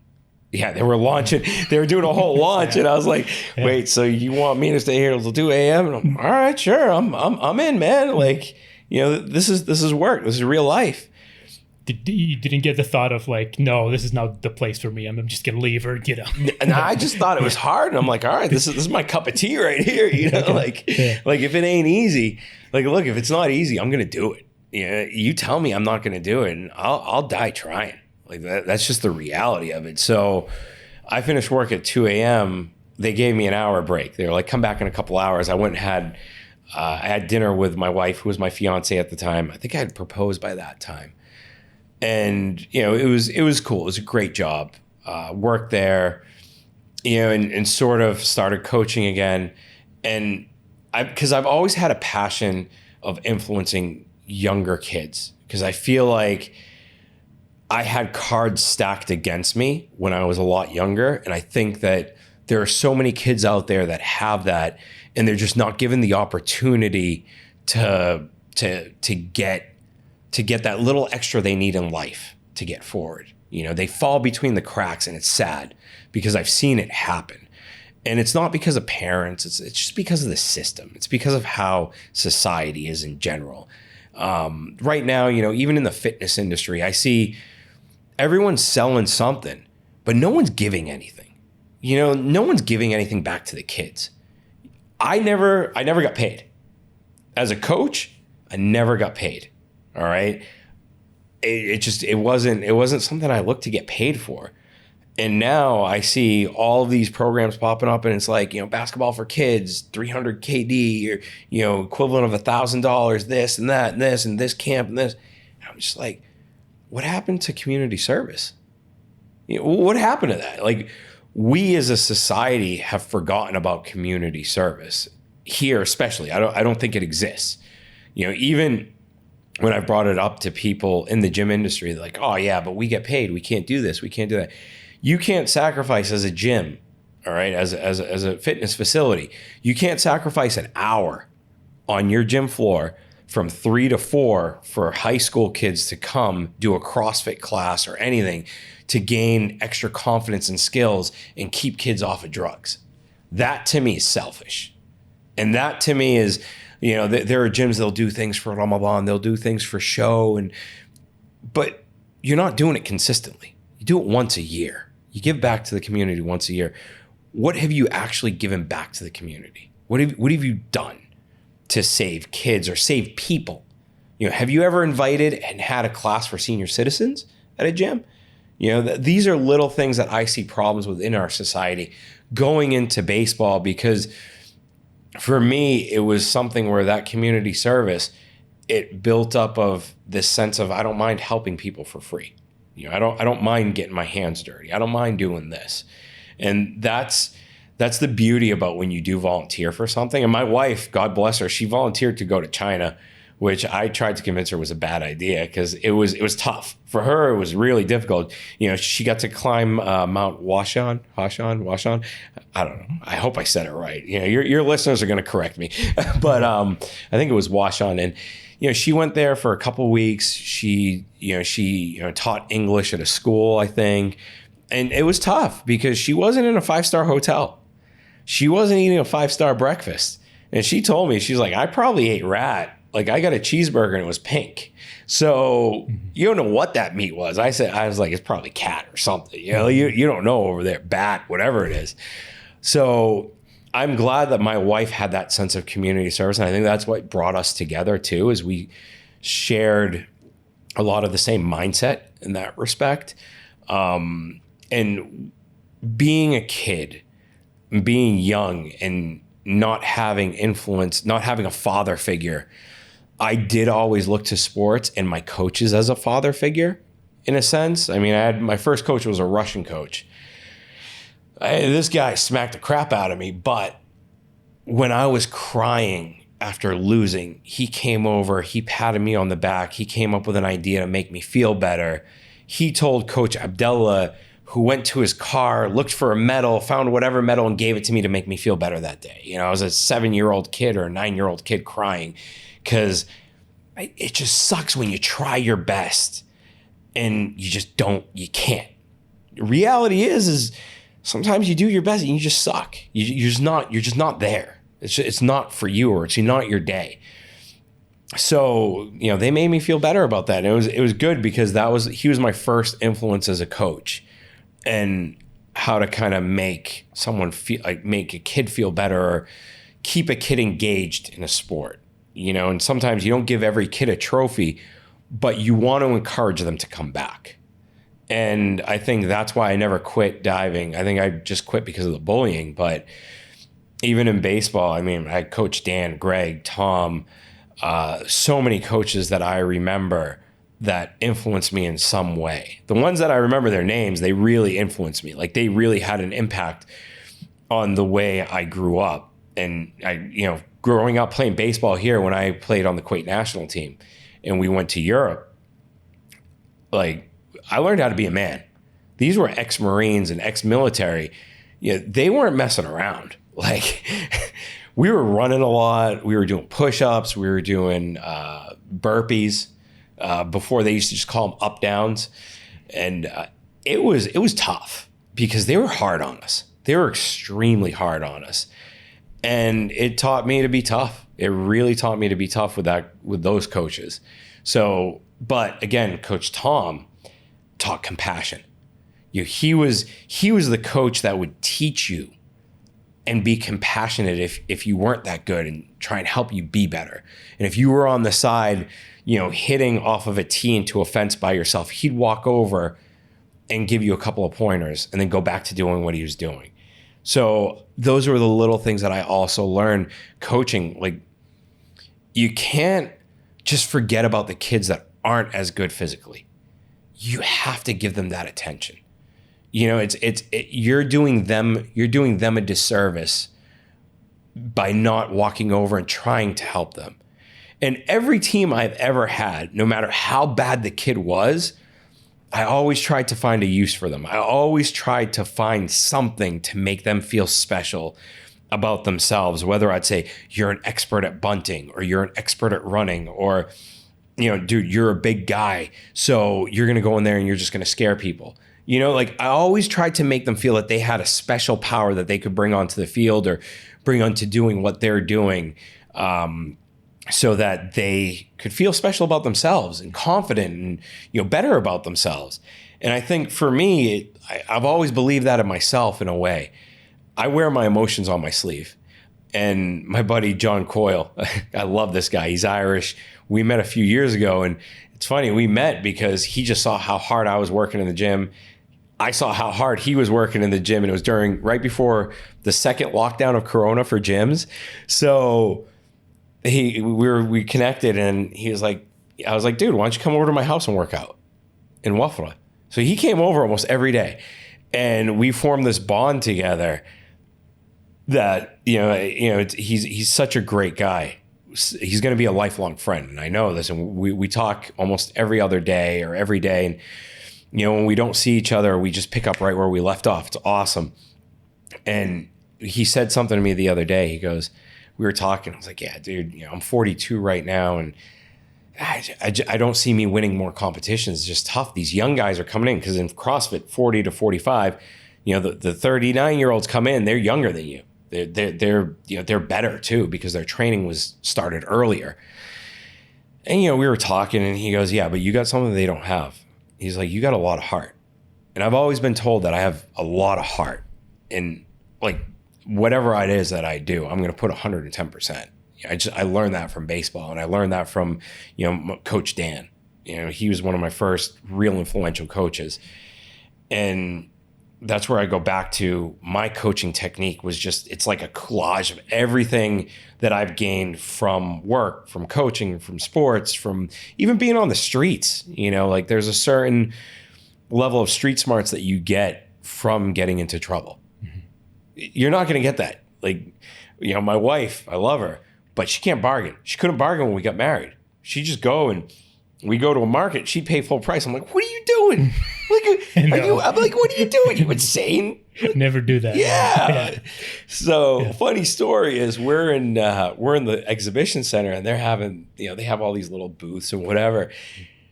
Yeah, they were doing a whole launch, and I was like, wait, so you want me to stay here till 2 a.m.? And I'm all right, sure, I'm in, man. Like, this is work. This is real life. You didn't get the thought of like, no, this is not the place for me. I'm just gonna leave or get out. And I just thought it was hard, and I'm like, all right, this is my cup of tea right here. Like if it ain't easy, like, look, if it's not easy, I'm gonna do it. You tell me I'm not gonna do it, and I'll die trying. Like that's just the reality of it. So I finished work at 2 a.m. They gave me an hour break. They were like, come back in a couple hours. I went and I had dinner with my wife, who was my fiance at the time. I think I had proposed by that time. And, it was cool. It was a great job. Worked there, and sort of started coaching again. And because I've always had a passion of influencing younger kids, because I feel like I had cards stacked against me when I was a lot younger. And I think that there are so many kids out there that have that, and they're just not given the opportunity to get that little extra they need in life to get forward. They fall between the cracks, and it's sad because I've seen it happen. And it's not because of parents, it's just because of the system. It's because of how society is in general. Right now, even in the fitness industry, I see everyone's selling something, but no one's giving anything. No one's giving anything back to the kids. I never got paid. As a coach, I never got paid. All right. It wasn't something I looked to get paid for. And now I see all of these programs popping up, and it's like, basketball for kids, 300 KD, or, equivalent of $1,000, this and that, and this, and this camp and this. And I'm just like, what happened to community service? What happened to that? Like, we as a society have forgotten about community service here, especially. I don't think it exists. Even when I've brought it up to people in the gym industry, they're like, oh yeah, but we get paid. We can't do this. We can't do that. You can't sacrifice as a gym, all right, as a fitness facility. You can't sacrifice an hour on your gym floor from 3 to 4 for high school kids to come do a CrossFit class or anything to gain extra confidence and skills and keep kids off of drugs. That to me is selfish. And that to me is, there are gyms that'll do things for Ramadan, they'll do things for show, but you're not doing it consistently. You do it once a year. You give back to the community once a year. What have you actually given back to the community? What have you done to save kids or save people? Have you ever invited and had a class for senior citizens at a gym? These are little things that I see problems within our society going into baseball, because for me, it was something where that community service, it built up of this sense of, I don't mind helping people for free. I don't mind getting my hands dirty. I don't mind doing this. And that's the beauty about when you do volunteer for something. And my wife, God bless her, she volunteered to go to China, which I tried to convince her was a bad idea, because it was tough. For her, it was really difficult. She got to climb Mount Washan. I don't know. I hope I said it right. Your listeners are going to correct me, but I think it was Washan. And she went there for a couple of weeks. She taught English at a school, I think, and it was tough because she wasn't in a 5-star hotel. She wasn't eating a 5-star breakfast, and she told me, she's like, I probably ate rat. Like, I got a cheeseburger and it was pink. So you don't know what that meat was. I was like, it's probably cat or something. You don't know over there, bat, whatever it is. So I'm glad that my wife had that sense of community service. And I think that's what brought us together too, is we shared a lot of the same mindset in that respect. And being a kid, being young and not having influence, not having a father figure, I did always look to sports and my coaches as a father figure, in a sense. I mean, my first coach was a Russian coach. This guy smacked the crap out of me, but when I was crying after losing, he came over, he patted me on the back, he came up with an idea to make me feel better. he told Coach Abdullah, who went to his car, looked for a medal, found whatever medal and gave it to me to make me feel better that day. You know, I was a 7-year-old kid or a 9-year-old kid crying because it just sucks when you try your best and you can't. Reality is sometimes you do your best and you just suck. You're just not there. It's not for you, or it's not your day. So, you know, they made me feel better about that. And it was good because he was my first influence as a coach, and how to kind of make a kid feel better, or keep a kid engaged in a sport, you know. And sometimes you don't give every kid a trophy, but you want to encourage them to come back. And I think that's why I never quit diving. I think I just quit because of the bullying. But even in baseball, I mean, I had Coach Dan, Greg, Tom, so many coaches that I remember that influenced me in some way. The ones that I remember their names, they really influenced me. Like, they really had an impact on the way I grew up. And growing up playing baseball here, when I played on the Kuwait national team and we went to Europe, like, I learned how to be a man. These were ex-Marines and ex-military. They weren't messing around. Like, we were running a lot. We were doing push-ups. We were doing burpees. Before, they used to just call them up downs. And it was tough because they were hard on us. They were extremely hard on us. And it taught me to be tough. It really taught me to be tough with those coaches. So, but again, Coach Tom taught compassion. He was the coach that would teach you and be compassionate if you weren't that good, and try and help you be better. And if you were on the side, hitting off of a tee into a fence by yourself, he'd walk over and give you a couple of pointers and then go back to doing what he was doing. So those were the little things that I also learned coaching. Like, you can't just forget about the kids that aren't as good physically. You have to give them that attention. You're doing them a disservice by not walking over and trying to help them. And every team I've ever had, no matter how bad the kid was, I always tried to find a use for them. I always tried to find something to make them feel special about themselves, whether I'd say, you're an expert at bunting, or you're an expert at running, or, dude, you're a big guy, so you're going to go in there and you're just going to scare people. I always tried to make them feel that they had a special power that they could bring onto the field, or bring onto doing what they're doing, so that they could feel special about themselves and confident and, better about themselves. And I think for me, I've always believed that in myself in a way. I wear my emotions on my sleeve. And my buddy, John Coyle, I love this guy. He's Irish. We met a few years ago, and it's funny, we met because he just saw how hard I was working in the gym. I saw how hard he was working in the gym, and it was right before the second lockdown of Corona for gyms. So we connected, and he was like, I was like, dude, why don't you come over to my house and work out in Wafra? So he came over almost every day, and we formed this bond together that, he's such a great guy. He's going to be a lifelong friend. And I know this, and we talk almost every other day or every day. And, when we don't see each other, we just pick up right where we left off. It's awesome. And he said something to me the other day. He goes, we were talking. I was like, yeah, dude, I'm 42 right now, and I don't see me winning more competitions. It's just tough. These young guys are coming in, because in CrossFit, 40 to 45, the 39-year-olds come in, they're younger than you. They're better too, because their training was started earlier. And, we were talking, and he goes, yeah, but you got something they don't have. He's like, you got a lot of heart. And I've always been told that I have a lot of heart. And like, whatever it is that I do, I'm going to put 110%. I learned that from baseball, and I learned that from, Coach Dan. He was one of my first real influential coaches. And that's where I go back to my coaching technique was just, it's like a collage of everything that I've gained from work, from coaching, from sports, from even being on the streets. Like, there's a certain level of street smarts that you get from getting into trouble. Mm-hmm. You're not going to get that. Like, my wife, I love her, but she can't bargain. She couldn't bargain when we got married. She'd just go and We go to a market, she'd pay full price. I'm like, what are you doing? I'm like, what are you doing? You insane? Never do that. Yeah. So funny story is we're in the exhibition center and they're having, they have all these little booths and whatever.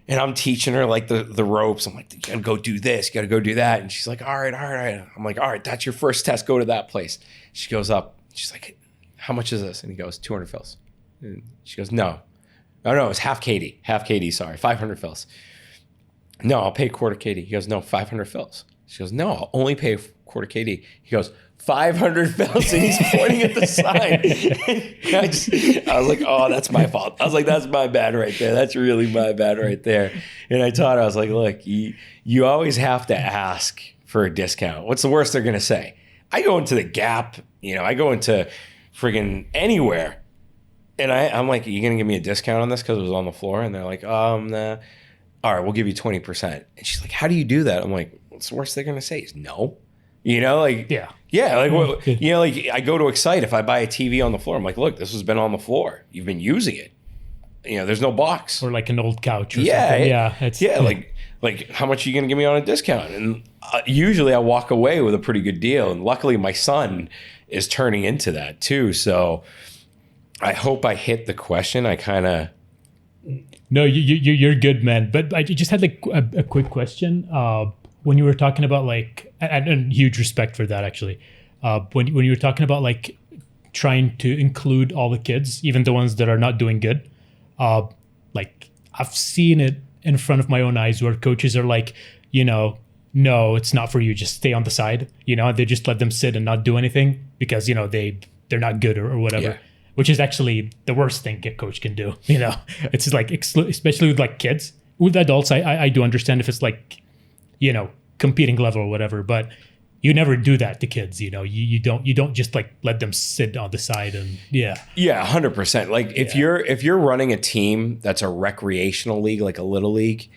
And I'm teaching her like the ropes. I'm like, you gotta go do this, you gotta go do that. And she's like, all right. I'm like, all right, that's your first test. Go to that place. She goes up. She's like, how much is this? And he goes, 200 fills. And she goes, no. Oh, no, it's half KD, sorry, 500 fills. No, I'll pay quarter KD. He goes, no, 500 fills. She goes, no, I'll only pay quarter KD. He goes, 500 fills, and he's pointing at the sign. I was like, oh, that's my fault. I was like, that's my bad right there. That's really my bad right there. And I taught her, I was like, look, you always have to ask for a discount. What's the worst they're going to say? I go into the Gap, I go into friggin' anywhere. And I'm like, are you going to give me a discount on this because it was on the floor? And they're like, nah. All right, we'll give you 20%. And she's like, how do you do that? I'm like, what's the worst they're going to say is no. Yeah. Like, I go to Excite. If I buy a TV on the floor, I'm like, look, this has been on the floor. You've been using it. There's no box. Or like an old couch or something. Like how much are you going to give me on a discount? And usually I walk away with a pretty good deal. And luckily my son is turning into that too. So I hope I hit the question. I kind of... No, you're good, man. But I just had like a quick question. When you were talking about like, and huge respect for that actually. When you were talking about like trying to include all the kids, even the ones that are not doing good. Like I've seen it in front of my own eyes where coaches are like, no, it's not for you. Just stay on the side. They just let them sit and not do anything because, they're not good or whatever. Yeah. Which is actually the worst thing a coach can do. It's like, especially with like kids. With adults, I do understand if it's like, competing level or whatever, but you never do that to kids. You don't just like let them sit on the side and yeah. 100%. Like if you're running a team that's a recreational league, like a little league,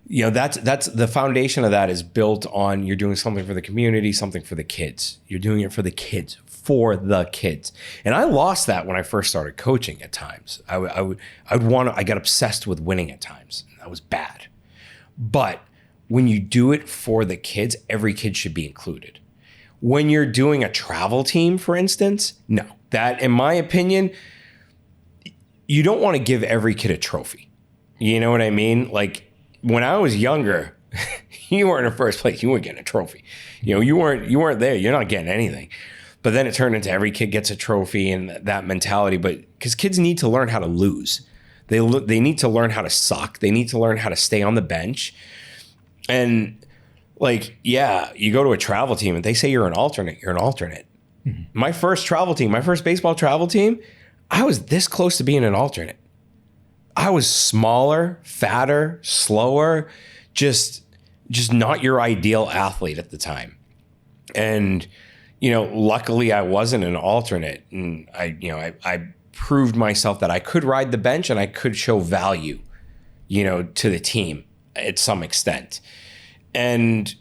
that's the foundation of that is built on you're doing something for the community, something for the kids. You're doing it for the kids. And I lost that when I first started coaching at times. I got obsessed with winning at times. That was bad. But when you do it for the kids, every kid should be included. When you're doing a travel team, for instance, no. That, in my opinion, you don't want to give every kid a trophy. You know what I mean? Like when I was younger, you weren't in first place. You weren't getting a trophy. You weren't there. You're not getting anything. But then it turned into every kid gets a trophy and that mentality. But because kids need to learn how to lose. They need to learn how to suck. They need to learn how to stay on the bench. And like, you go to a travel team and they say you're an alternate. You're an alternate. Mm-hmm. My first baseball travel team, I was this close to being an alternate. I was smaller, fatter, slower, just not your ideal athlete at the time. And luckily I wasn't an alternate, and I proved myself that I could ride the bench and I could show value, to the team at some extent. And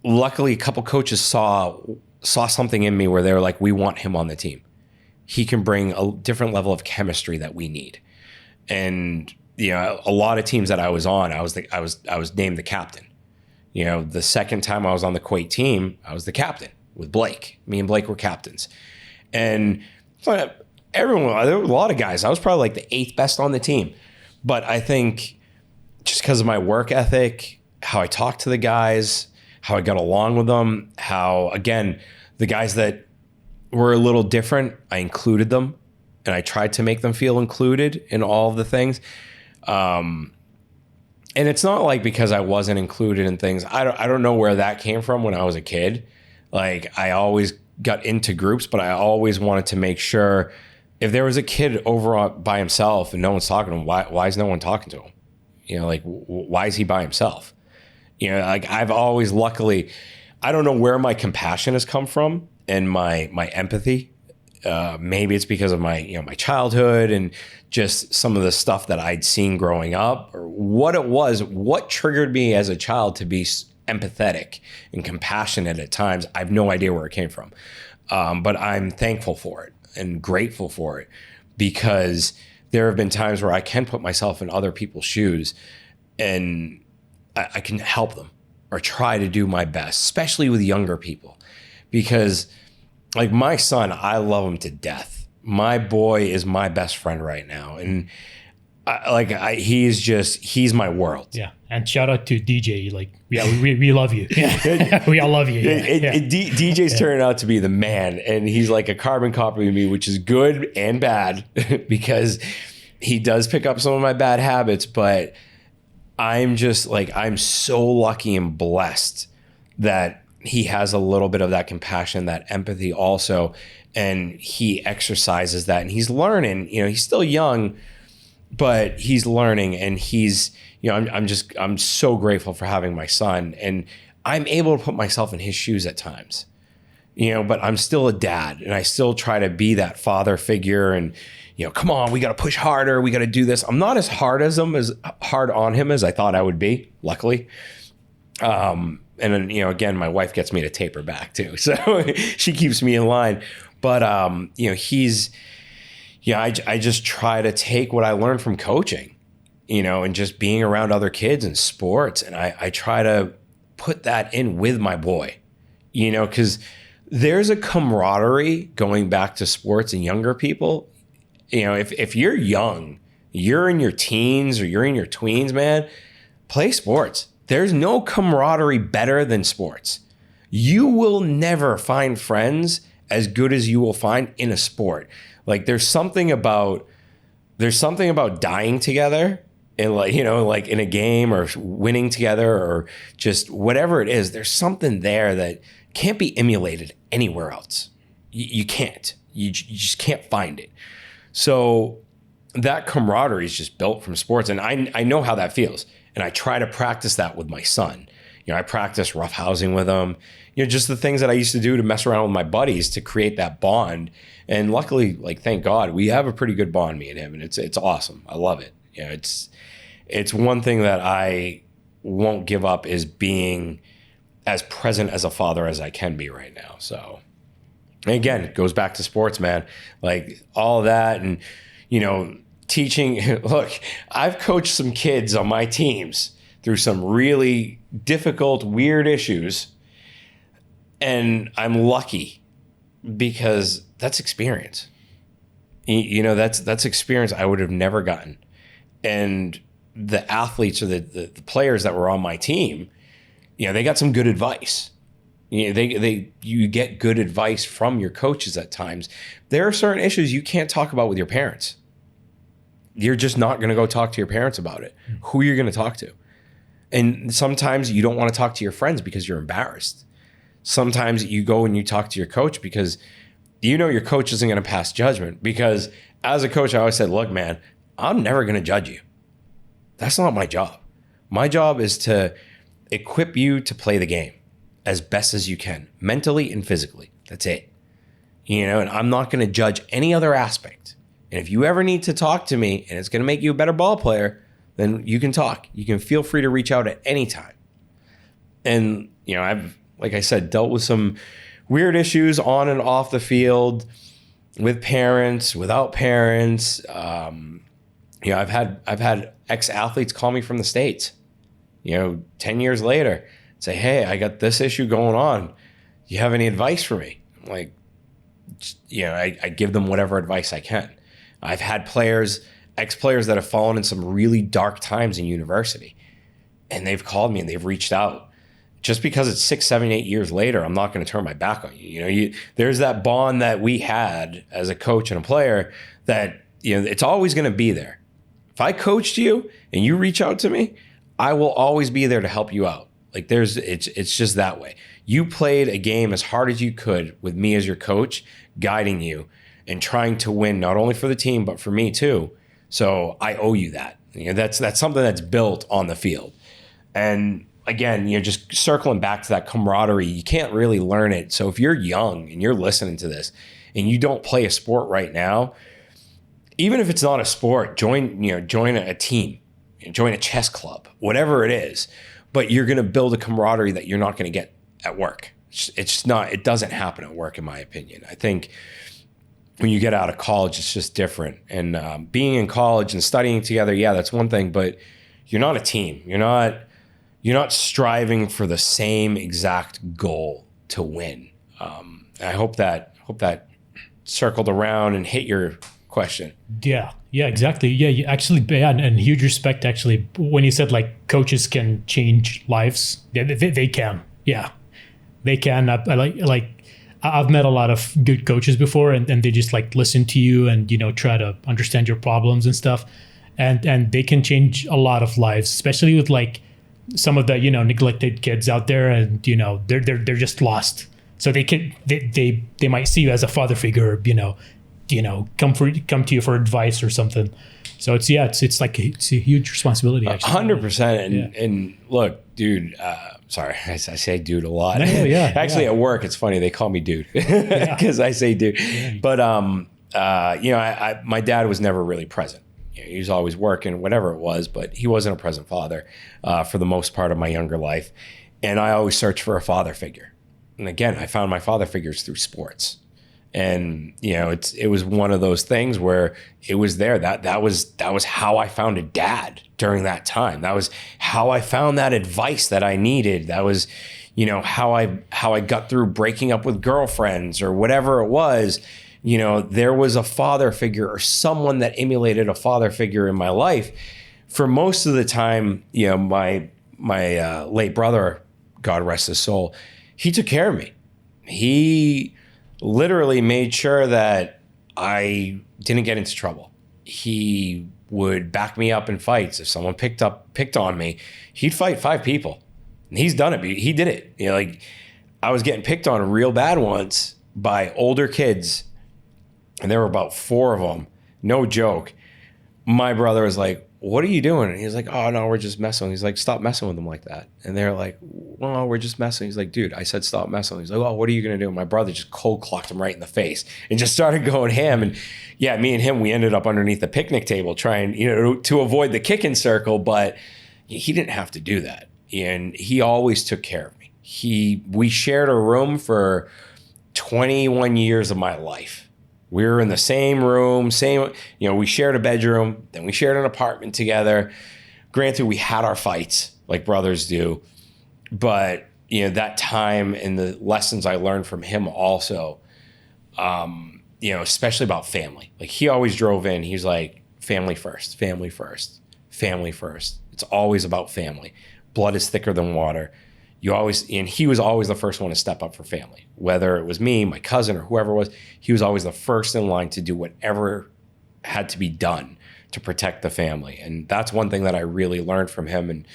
luckily a couple coaches saw something in me where they were like, we want him on the team. He can bring a different level of chemistry that we need. And, a lot of teams that I was on, I was named the captain. The second time I was on the Kuwait team, I was the captain. With Blake. Me and Blake were captains. And there were a lot of guys. I was probably like the 8th best on the team. But I think just because of my work ethic, how I talked to the guys, how I got along with them, how, again, the guys that were a little different, I included them. And I tried to make them feel included in all of the things. And it's not like because I wasn't included in things. I don't know where that came from when I was a kid. Like I always got into groups, but I always wanted to make sure if there was a kid over by himself and no one's talking to him, why is no one talking to him? Why is he by himself? Like I've always, luckily, I don't know where my compassion has come from and my empathy. Maybe it's because of my, my childhood and just some of the stuff that I'd seen growing up, or what triggered me as a child to be empathetic and compassionate at times. I have no idea where it came from. But I'm thankful for it and grateful for it because there have been times where I can put myself in other people's shoes and I can help them or try to do my best, especially with younger people. Because like my son, I love him to death. My boy is my best friend right now. And he's my world. Yeah. And shout out to DJ. Like, yeah, we love you. Yeah. We all love you. Yeah. DJ's turning out to be the man. And he's like a carbon copy of me, which is good and bad because he does pick up some of my bad habits. But I'm just like, I'm so lucky and blessed that he has a little bit of that compassion, that empathy also. And he exercises that and he's learning, he's still young, but he's learning and he's, I'm so grateful for having my son and I'm able to put myself in his shoes at times, but I'm still a dad and I still try to be that father figure and, come on, we got to push harder. We got to do this. I'm not as hard on him as I thought I would be, luckily. And then, again, my wife gets me to taper back too. So she keeps me in line, but, I just try to take what I learned from coaching, and just being around other kids and sports. And I try to put that in with my boy, because there's a camaraderie going back to sports and younger people. If you're young, you're in your teens or you're in your tweens, man, play sports. There's no camaraderie better than sports. You will never find friends as good as you will find in a sport. Like there's something about dying together and like in a game or winning together or just whatever it is. There's something there that can't be emulated anywhere else. You can't. You just can't find it. So that camaraderie is just built from sports, and I know how that feels, and I try to practice that with my son. I practice roughhousing with him. Just the things that I used to do to mess around with my buddies to create that bond. And luckily, like, thank God, we have a pretty good bond, me and him, and it's awesome. I love it. It's one thing that I won't give up is being as present as a father as I can be right now. So, and again, it goes back to sports, man. Like all that and, teaching. Look, I've coached some kids on my teams through some really difficult, weird issues. And I'm lucky because that's experience. That's experience I would have never gotten. And the athletes or the players that were on my team, they got some good advice. You get good advice from your coaches at times. There are certain issues you can't talk about with your parents. You're just not going to go talk to your parents about it. Who you're going to talk to. And sometimes you don't want to talk to your friends because you're embarrassed. Sometimes you go and you talk to your coach because your coach isn't going to pass judgment. Because as a coach, I always said, look, man, I'm never going to judge you. That's not my job. My job is to equip you to play the game as best as you can, mentally and physically. That's it. And I'm not going to judge any other aspect. And if you ever need to talk to me and it's going to make you a better ball player, then you can talk. You can feel free to reach out at any time. And, I've, like I said, dealt with some weird issues on and off the field with parents, without parents. I've had ex-athletes call me from the States, 10 years later, say, hey, I got this issue going on. Do you have any advice for me? I'm like, I give them whatever advice I can. I've had ex-players that have fallen in some really dark times in university, and they've called me and they've reached out. Just because it's 6, 7, 8 years later, I'm not going to turn my back on you. There's that bond that we had as a coach and a player that, it's always going to be there. If I coached you and you reach out to me, I will always be there to help you out. Like it's just that way. You played a game as hard as you could with me as your coach, guiding you and trying to win not only for the team, but for me too. So I owe you that. That's something that's built on the field. And again, just circling back to that camaraderie, you can't really learn it. So if you're young and you're listening to this and you don't play a sport right now, even if it's not a sport, join a team, join a chess club, whatever it is. But you're going to build a camaraderie that you're not going to get at work. It doesn't happen at work, in my opinion. I think when you get out of college, it's just different. And being in college and studying together, yeah, that's one thing, but you're not a team. You're not striving for the same exact goal to win. I hope that circled around and hit your question. Yeah, exactly. Yeah, actually, yeah, and huge respect actually when you said like coaches can change lives. Yeah, they can. Yeah, they can. I like I've met a lot of good coaches before, and they just like listen to you and try to understand your problems and stuff, and they can change a lot of lives, especially with like some of the neglected kids out there, and they're just lost. So they might see you as a father figure, come to you for advice or something. So it's a huge responsibility. Actually, 100%. And look, dude. Sorry, I say dude a lot. No, yeah. Actually, at work, it's funny they call me dude because I say dude. Yeah. But my dad was never really present. He was always working, whatever it was, but he wasn't a present father for the most part of my younger life. And I always searched for a father figure. And again, I found my father figures through sports. And it was one of those things where it was there. That was how I found a dad during that time. That was how I found that advice that I needed. That was, how I got through breaking up with girlfriends or whatever it was. There was a father figure or someone that emulated a father figure in my life. For most of the time, my late brother, God rest his soul, he took care of me. He literally made sure that I didn't get into trouble. He would back me up in fights. If someone picked on me, he'd fight 5 people. And he's done it. He did it. Like I was getting picked on real bad once by older kids, and there were about 4 of them. No joke. My brother was like, "What are you doing?" And he was like, "Oh no, we're just messing." He's like, "Stop messing with them like that." And they're like, "Well, we're just messing." He's like, "Dude, I said stop messing." He's like, "Oh, what are you gonna do?" And my brother just cold clocked him right in the face and just started going ham. And yeah, me and him, we ended up underneath the picnic table trying, to avoid the kicking circle. But he didn't have to do that, and he always took care of me. We shared a room for 21 years of my life. We were in the same room, we shared a bedroom, then we shared an apartment together. Granted, we had our fights like brothers do, but that time and the lessons I learned from him also, especially about family. Like he always drove in, he's like, family first, family first, family first. It's always about family. Blood is thicker than water. And he was always the first one to step up for family, whether it was me, my cousin, or whoever it was. He was always the first in line to do whatever had to be done to protect the family. And that's one thing that I really learned from him. And,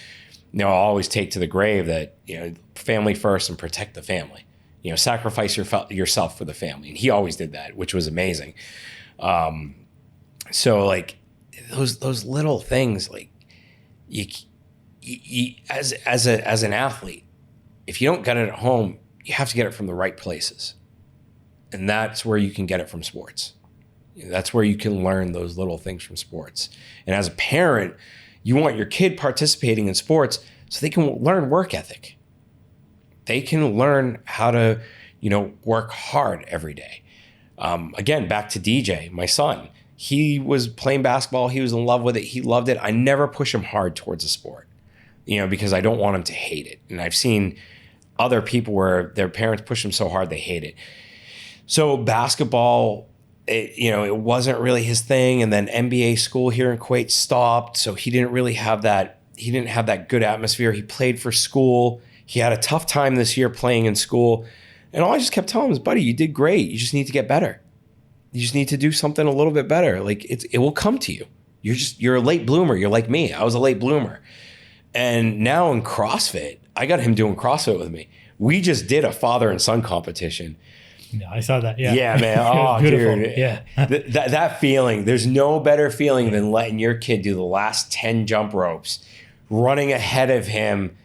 I'll always take to the grave that, family first and protect the family, sacrifice yourself for the family. And he always did that, which was amazing. So like those little things, like you as an athlete, if you don't get it at home, you have to get it from the right places. And that's where you can get it from sports. That's where you can learn those little things from sports. And as a parent, you want your kid participating in sports so they can learn work ethic. They can learn how to, work hard every day. Again, back to DJ, my son. He was playing basketball. He was in love with it. He loved it. I never push him hard towards a sport, because I don't want him to hate it. And I've seen other people where their parents push them so hard they hate it. So basketball, it wasn't really his thing. And then NBA school here in Kuwait stopped. So he didn't really have that. He didn't have that good atmosphere. He played for school. He had a tough time this year playing in school. And all I just kept telling him is, buddy, you did great. You just need to get better. You just need to do something a little bit better. Like it will come to you. You're a late bloomer. You're like me. I was a late bloomer. And now in CrossFit, I got him doing CrossFit with me. We just did a father and son competition. Yeah, I saw that. Yeah. Yeah, man. Oh, dude. Yeah. that feeling, there's no better feeling than letting your kid do the last 10 jump ropes, running ahead of him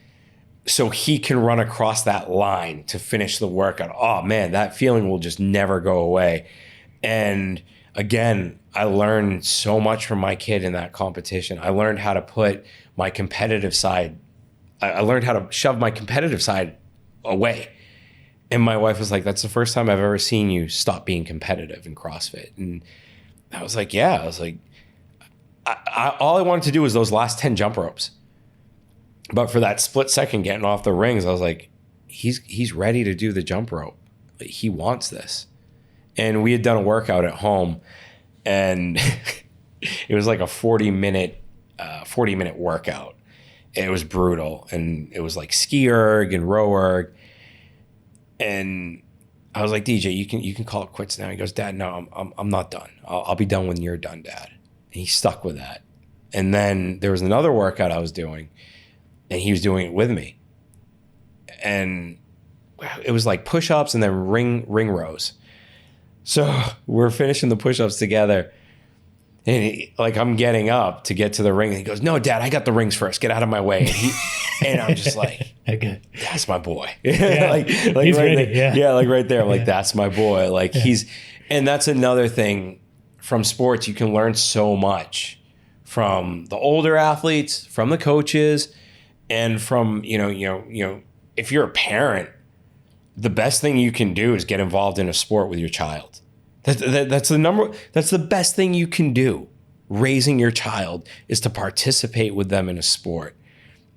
so he can run across that line to finish the workout. Oh, man, that feeling will just never go away. And again, I learned so much from my kid in that competition. I learned how to put my competitive side, I learned how to shove my competitive side away And my wife was like, that's the first time I've ever seen you stop being competitive in CrossFit. And I was like, yeah. I was like, all I wanted to do was those last 10 jump ropes. But for that split second getting off the rings, I was like, he's ready to do the jump rope. He wants this. And we had done a workout at home, and it was like a 40-minute workout. It was brutal, and it was like ski erg and row erg. And I was like, DJ, you can call it quits now. He goes, Dad, no, I'm not done. I'll be done when you're done, Dad. And he stuck with that. And then there was another workout I was doing, and he was doing it with me. And it was like push-ups and then ring rows. So we're finishing the push-ups together. And I'm getting up to get to the ring. And he goes, no, Dad, I got the rings first. Get out of my way. And I'm just like, okay. That's my boy. Yeah. He's right ready. There. Yeah, like right there. I'm like, that's my boy. Like and that's another thing from sports. You can learn so much from the older athletes, from the coaches, and from, if you're a parent, the best thing you can do is get involved in a sport with your child. That's the best thing you can do. Raising your child is to participate with them in a sport,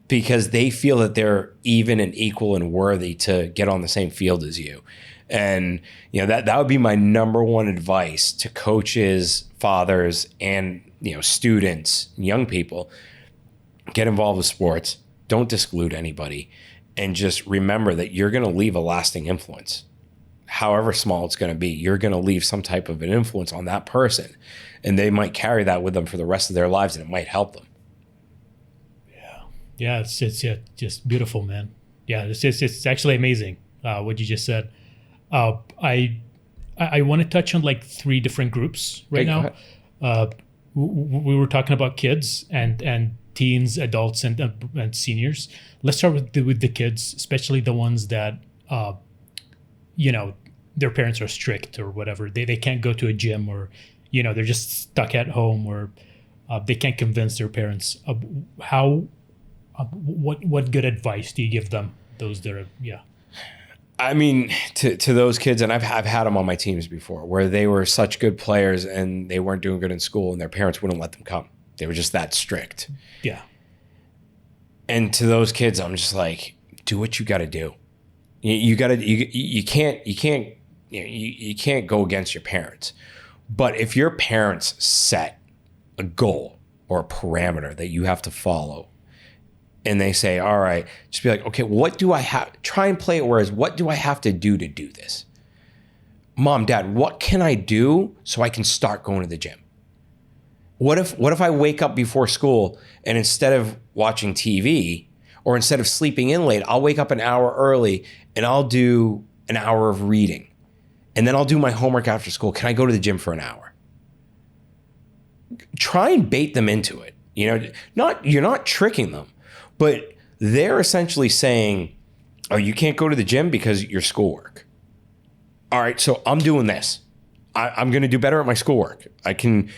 because they feel that they're even and equal and worthy to get on the same field as you. And that would be my number one advice to coaches, fathers, and students, young people. Get involved with sports. Don't exclude anybody, and just remember that you're going to leave a lasting influence. However small it's going to be, you're going to leave some type of an influence on that person, and they might carry that with them for the rest of their lives, and it might help them. Yeah, it's just beautiful, man. Yeah, it's actually amazing what you just said. I want to touch on like 3 different groups right now. We were talking about kids and teens, adults, and seniors. Let's start with the kids, especially the ones that their parents are strict or whatever. They can't go to a gym, or they're just stuck at home, or they can't convince their parents. What good advice do you give them? Those that are I mean, to those kids, and I've had them on my teams before, where they were such good players and they weren't doing good in school, and their parents wouldn't let them come. They were just that strict. Yeah. And to those kids, I'm just like, do what you got to do. You can't go against your parents. But if your parents set a goal or a parameter that you have to follow, and they say, all right, just be like, okay, what do I have? Try and play it whereas, what do I have to do this? Mom, Dad, what can I do so I can start going to the gym? What if I wake up before school, and instead of watching TV or instead of sleeping in late, I'll wake up an hour early and I'll do an hour of reading, and then I'll do my homework after school. Can I go to the gym for an hour? Try and bait them into it. You're not tricking them, but they're essentially saying, oh, you can't go to the gym because of your schoolwork. All right, so I'm doing this. I'm going to do better at my schoolwork. I can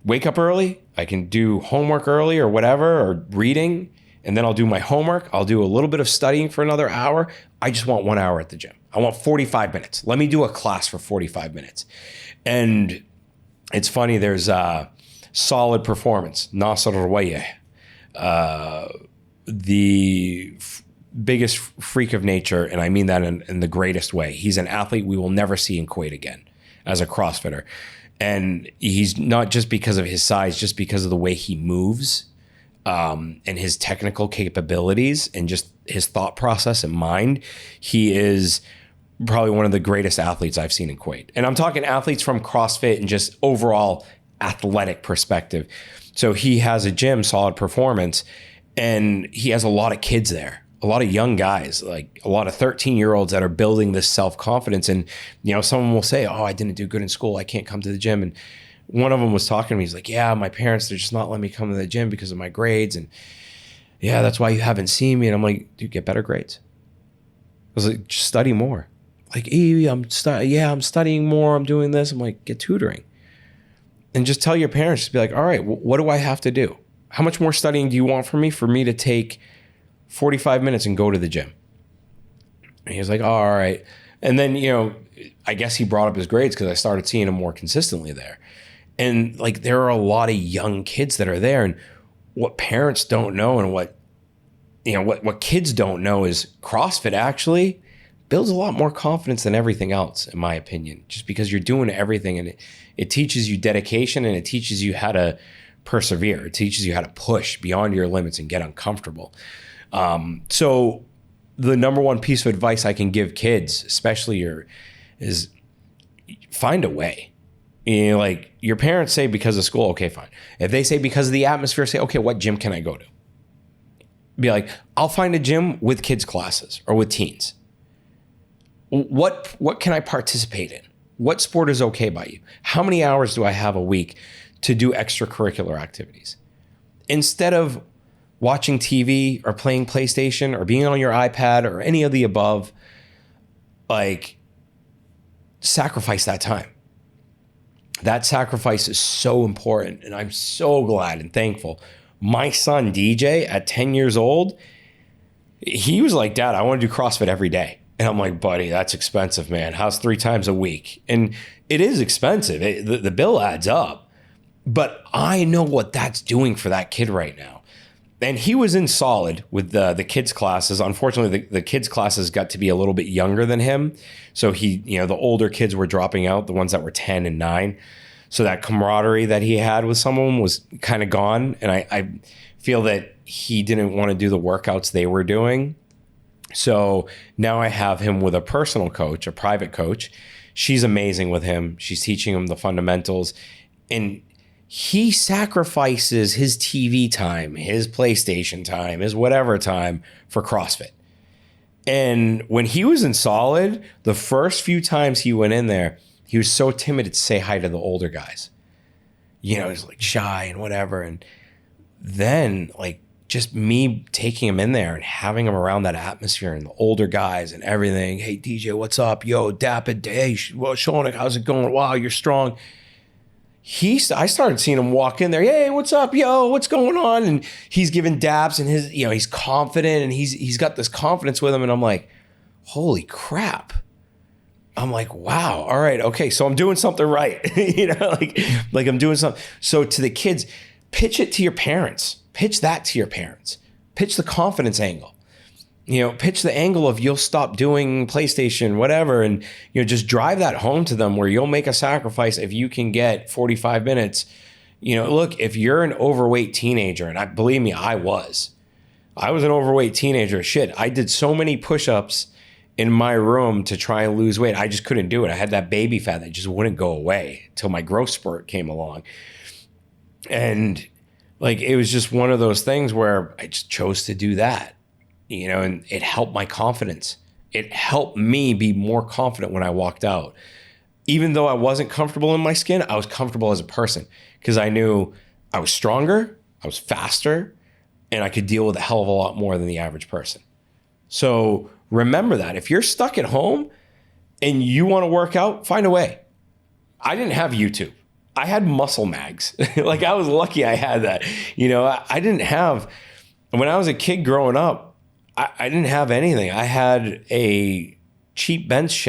wake up early. I can do homework early or whatever, or reading, and then I'll do my homework. I'll do a little bit of studying for another hour. I just want 1 hour at the gym. I want 45 minutes. Let me do a class for 45 minutes. And it's funny, there's Solid Performance, Nasser Rouaye, the biggest freak of nature, and I mean that in the greatest way. He's an athlete we will never see in Kuwait again as a CrossFitter. And he's not just because of his size, just because of the way he moves, and his technical capabilities and just his thought process and mind. He is probably one of the greatest athletes I've seen in Kuwait. And I'm talking athletes from CrossFit and just overall athletic perspective. So he has a gym, Solid Performance, and he has a lot of kids there, a lot of young guys, like a lot of 13-year-olds that are building this self-confidence. And, someone will say, oh, I didn't do good in school, I can't come to the gym. And one of them was talking to me. He's like, yeah, my parents, they're just not letting me come to the gym because of my grades. And yeah, that's why you haven't seen me. And I'm like, dude, get better grades. I was like, just study more. Like, I'm studying more. I'm doing this. I'm like, get tutoring. And just tell your parents, just be like, all right, what do I have to do? How much more studying do you want from me for me to take 45 minutes and go to the gym? And he was like, oh, all right. And then, I guess he brought up his grades because I started seeing him more consistently there. And like, there are a lot of young kids that are there, and what parents don't know and what kids don't know is CrossFit actually builds a lot more confidence than everything else, in my opinion, just because you're doing everything, and it teaches you dedication, and it teaches you how to persevere. It teaches you how to push beyond your limits and get uncomfortable. So the number one piece of advice I can give kids, especially is find a way. Like your parents say because of school, okay, fine. If they say because of the atmosphere, say, okay, what gym can I go to? Be like, I'll find a gym with kids classes or with teens. What can I participate in? What sport is okay by you? How many hours do I have a week to do extracurricular activities? Instead of watching TV or playing PlayStation or being on your iPad or any of the above, like, sacrifice that time. That sacrifice is so important, and I'm so glad and thankful. My son, DJ, at 10 years old, he was like, Dad, I want to do CrossFit every day. And I'm like, buddy, that's expensive, man. How's 3 times a week? And it is expensive. The bill adds up. But I know what that's doing for that kid right now. And he was in solid with the kids' classes. Unfortunately, the kids' classes got to be a little bit younger than him. So the older kids were dropping out, the ones that were 10 and 9. So that camaraderie that he had with someone was kind of gone. And I feel that he didn't want to do the workouts they were doing. So now I have him with a personal coach, a private coach. She's amazing with him. She's teaching him the fundamentals. And he sacrifices his TV time, his PlayStation time, his whatever time for CrossFit. And when he was in solid, the first few times he went in there, he was so timid to say hi to the older guys. He's like shy and whatever. And then like just me taking him in there and having him around that atmosphere and the older guys and everything. Hey, DJ, what's up? Yo, dap it. Hey, Shonik, how's it going? Wow, you're strong. I started seeing him walk in there. Hey, what's up? Yo, what's going on? And he's giving daps, and he's confident, and he's got this confidence with him. And I'm like, holy crap. I'm like, wow. All right. Okay. So I'm doing something right. like I'm doing something. So to the kids, pitch it to your parents. Pitch that to your parents. Pitch the confidence angle. Pitch the angle of you'll stop doing PlayStation, whatever, and just drive that home to them where you'll make a sacrifice if you can get 45 minutes. Look, if you're an overweight teenager, and believe me, I was an overweight teenager. Shit, I did so many push-ups in my room to try and lose weight. I just couldn't do it. I had that baby fat that just wouldn't go away until my growth spurt came along. And like, it was just one of those things where I just chose to do that. And it helped my confidence. It helped me be more confident when I walked out. Even though I wasn't comfortable in my skin, I was comfortable as a person because I knew I was stronger, I was faster, and I could deal with a hell of a lot more than the average person. So remember that. If you're stuck at home and you want to work out, find a way. I didn't have YouTube. I had muscle mags. Like, I was lucky I had that. I didn't have, when I was a kid growing up, I didn't have anything. I had a cheap bench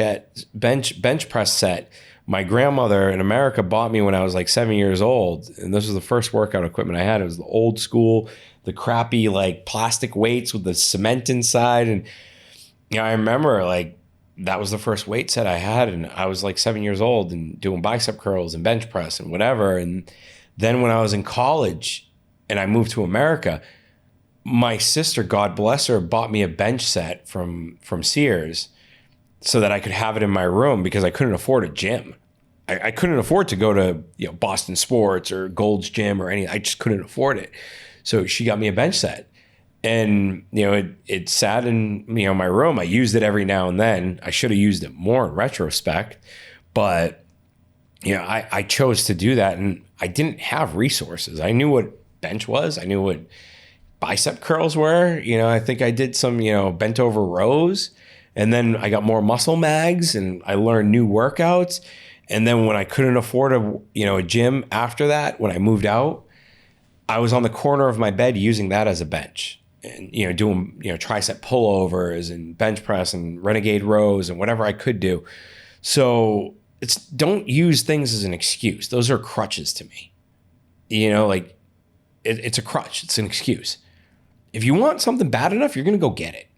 press set. My grandmother in America bought me when I was like 7 years old. And this was the first workout equipment I had. It was the old school, the crappy like plastic weights with the cement inside. And I remember like that was the first weight set I had. And I was like 7 years old and doing bicep curls and bench press and whatever. And then when I was in college and I moved to America, my sister, God bless her, bought me a bench set from Sears so that I could have it in my room because I couldn't afford a gym. I couldn't afford to go to Boston Sports or Gold's Gym or any. I just couldn't afford it. So she got me a bench set, and it sat in my room. I used it every now and then. I should have used it more in retrospect, but I chose to do that, and I didn't have resources. I knew what bench was. I knew what bicep curls were. I think I did some, bent over rows, and then I got more muscle mags and I learned new workouts. And then when I couldn't afford a gym after that, when I moved out, I was on the corner of my bed using that as a bench. and, doing, tricep pullovers and bench press and renegade rows and whatever I could do. So don't use things as an excuse. Those are crutches to me. It's a crutch. It's an excuse. If you want something bad enough, you're going to go get it.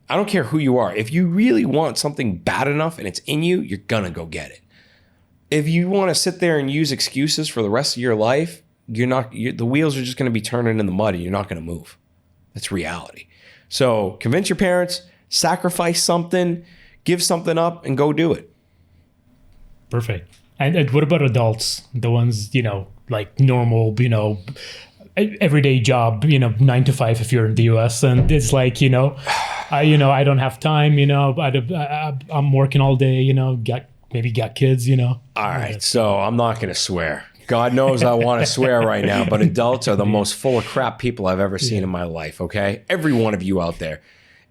I don't care who you are. If you really want something bad enough and it's in you, you're going to go get it. If you want to sit there and use excuses for the rest of your life, the wheels are just going to be turning in the mud and you're not going to move. That's reality. So convince your parents, sacrifice something, give something up, and go do it. Perfect. And what about adults? The ones, like normal, everyday job, 9 to 5 if you're in the US, and it's like, I don't have time, I'm working all day, got kids, All right. So I'm not going to swear. God knows I want to swear right now, but adults are the most full of crap people I've ever seen in my life. Okay. Every one of you out there,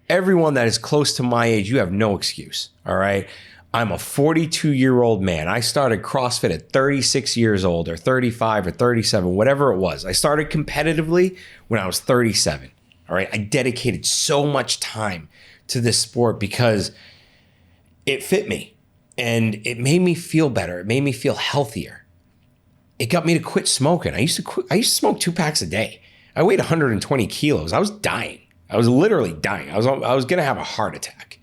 everyone that is close to my age, you have no excuse. All right. I'm a 42-year-old man. I started CrossFit at 36 years old or 35 or 37, whatever it was. I started competitively when I was 37. All right. I dedicated so much time to this sport because it fit me and it made me feel better. It made me feel healthier. It got me to quit smoking. I used to smoke 2 packs a day. I weighed 120 kilos. I was dying. I was literally dying. I was going to have a heart attack.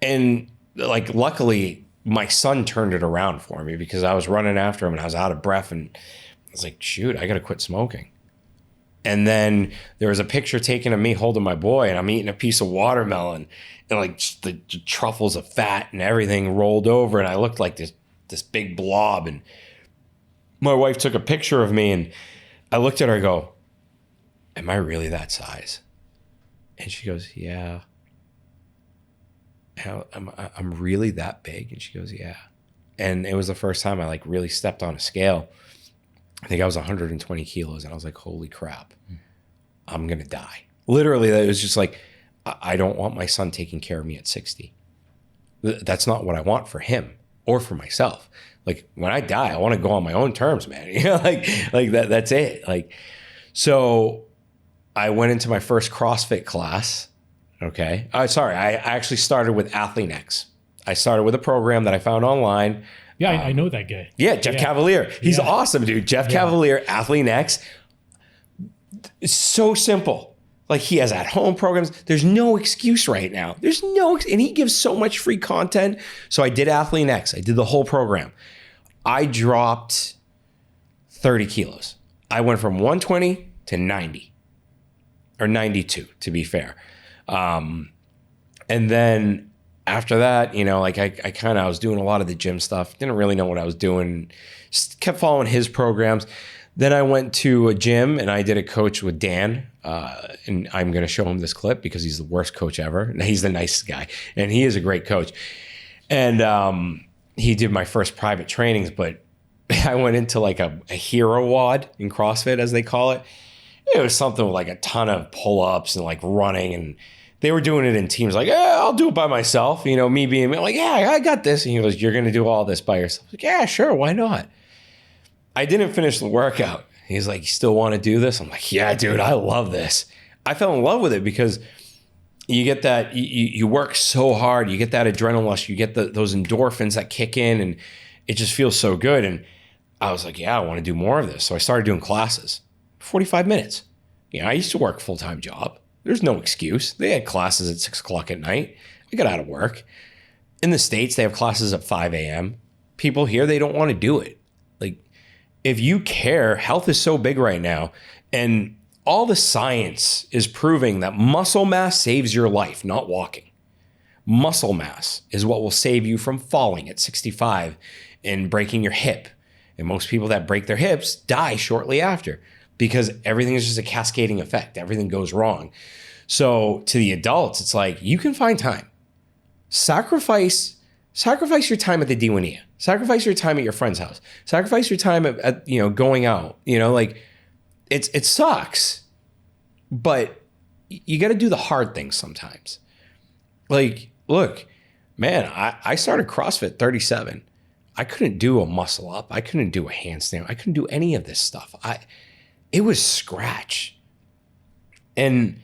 And luckily my son turned it around for me because I was running after him and I was out of breath and I was like, shoot, I got to quit smoking. And then there was a picture taken of me holding my boy and I'm eating a piece of watermelon and the truffles of fat and everything rolled over and I looked like this big blob. And my wife took a picture of me and I looked at her and go, am I really that size? And she goes, yeah. I'm really that big? And she goes, yeah. And it was the first time I really stepped on a scale. I think I was 120 kilos and I was like, holy crap, I'm going to die. Literally, it was just like, I don't want my son taking care of me at 60. That's not what I want for him or for myself. When I die, I want to go on my own terms, man. That's it. So I went into my first CrossFit class. Okay. I actually started with JTS&x. I started with a program that I found online. Yeah, I know that guy. Yeah, Jeff Cavaliere. He's awesome, dude. Jeff Cavaliere, JTS&x. It's so simple. He has at-home programs. There's no excuse right now. And he gives so much free content. So I did JTS&x. I did the whole program. I dropped 30 kilos. I went from 120 to 90 or 92 to be fair. And then after that, I was doing a lot of the gym stuff. Didn't really know what I was doing. Just kept following his programs. Then I went to a gym and I did a coach with Dan. And I'm going to show him this clip because he's the worst coach ever. And he's the nicest guy. And he is a great coach. And he did my first private trainings, but I went into a hero WOD in CrossFit, as they call it. It was something with a ton of pull-ups and running. And they were doing it in teams I'll do it by myself. Me being yeah, I got this. And he goes, you're going to do all this by yourself. Yeah, sure. Why not? I didn't finish the workout. He's like, you still want to do this? I'm like, yeah, dude, I love this. I fell in love with it because you get that, you work so hard, you get that adrenaline rush, you get those endorphins that kick in and it just feels so good. And I was like, yeah, I want to do more of this. So I started doing classes, 45 minutes. I used to work a full-time job. There's no excuse. They had classes at 6 o'clock at night. I got out of work. In the States, they have classes at 5 a.m. People here, they don't want to do it. If you care, health is so big right now. And all the science is proving that muscle mass saves your life, not walking. Muscle mass is what will save you from falling at 65 and breaking your hip. And most people that break their hips die shortly after because everything is just a cascading effect. Everything goes wrong. So to the adults, it's you can find time. Sacrifice your time at the Diwania. Sacrifice your time at your friend's house. Sacrifice your time at going out. It sucks, but you got to do the hard things sometimes. Look, man, I started CrossFit 37. I couldn't do a muscle up. I couldn't do a handstand. I couldn't do any of this stuff. It was scratch. And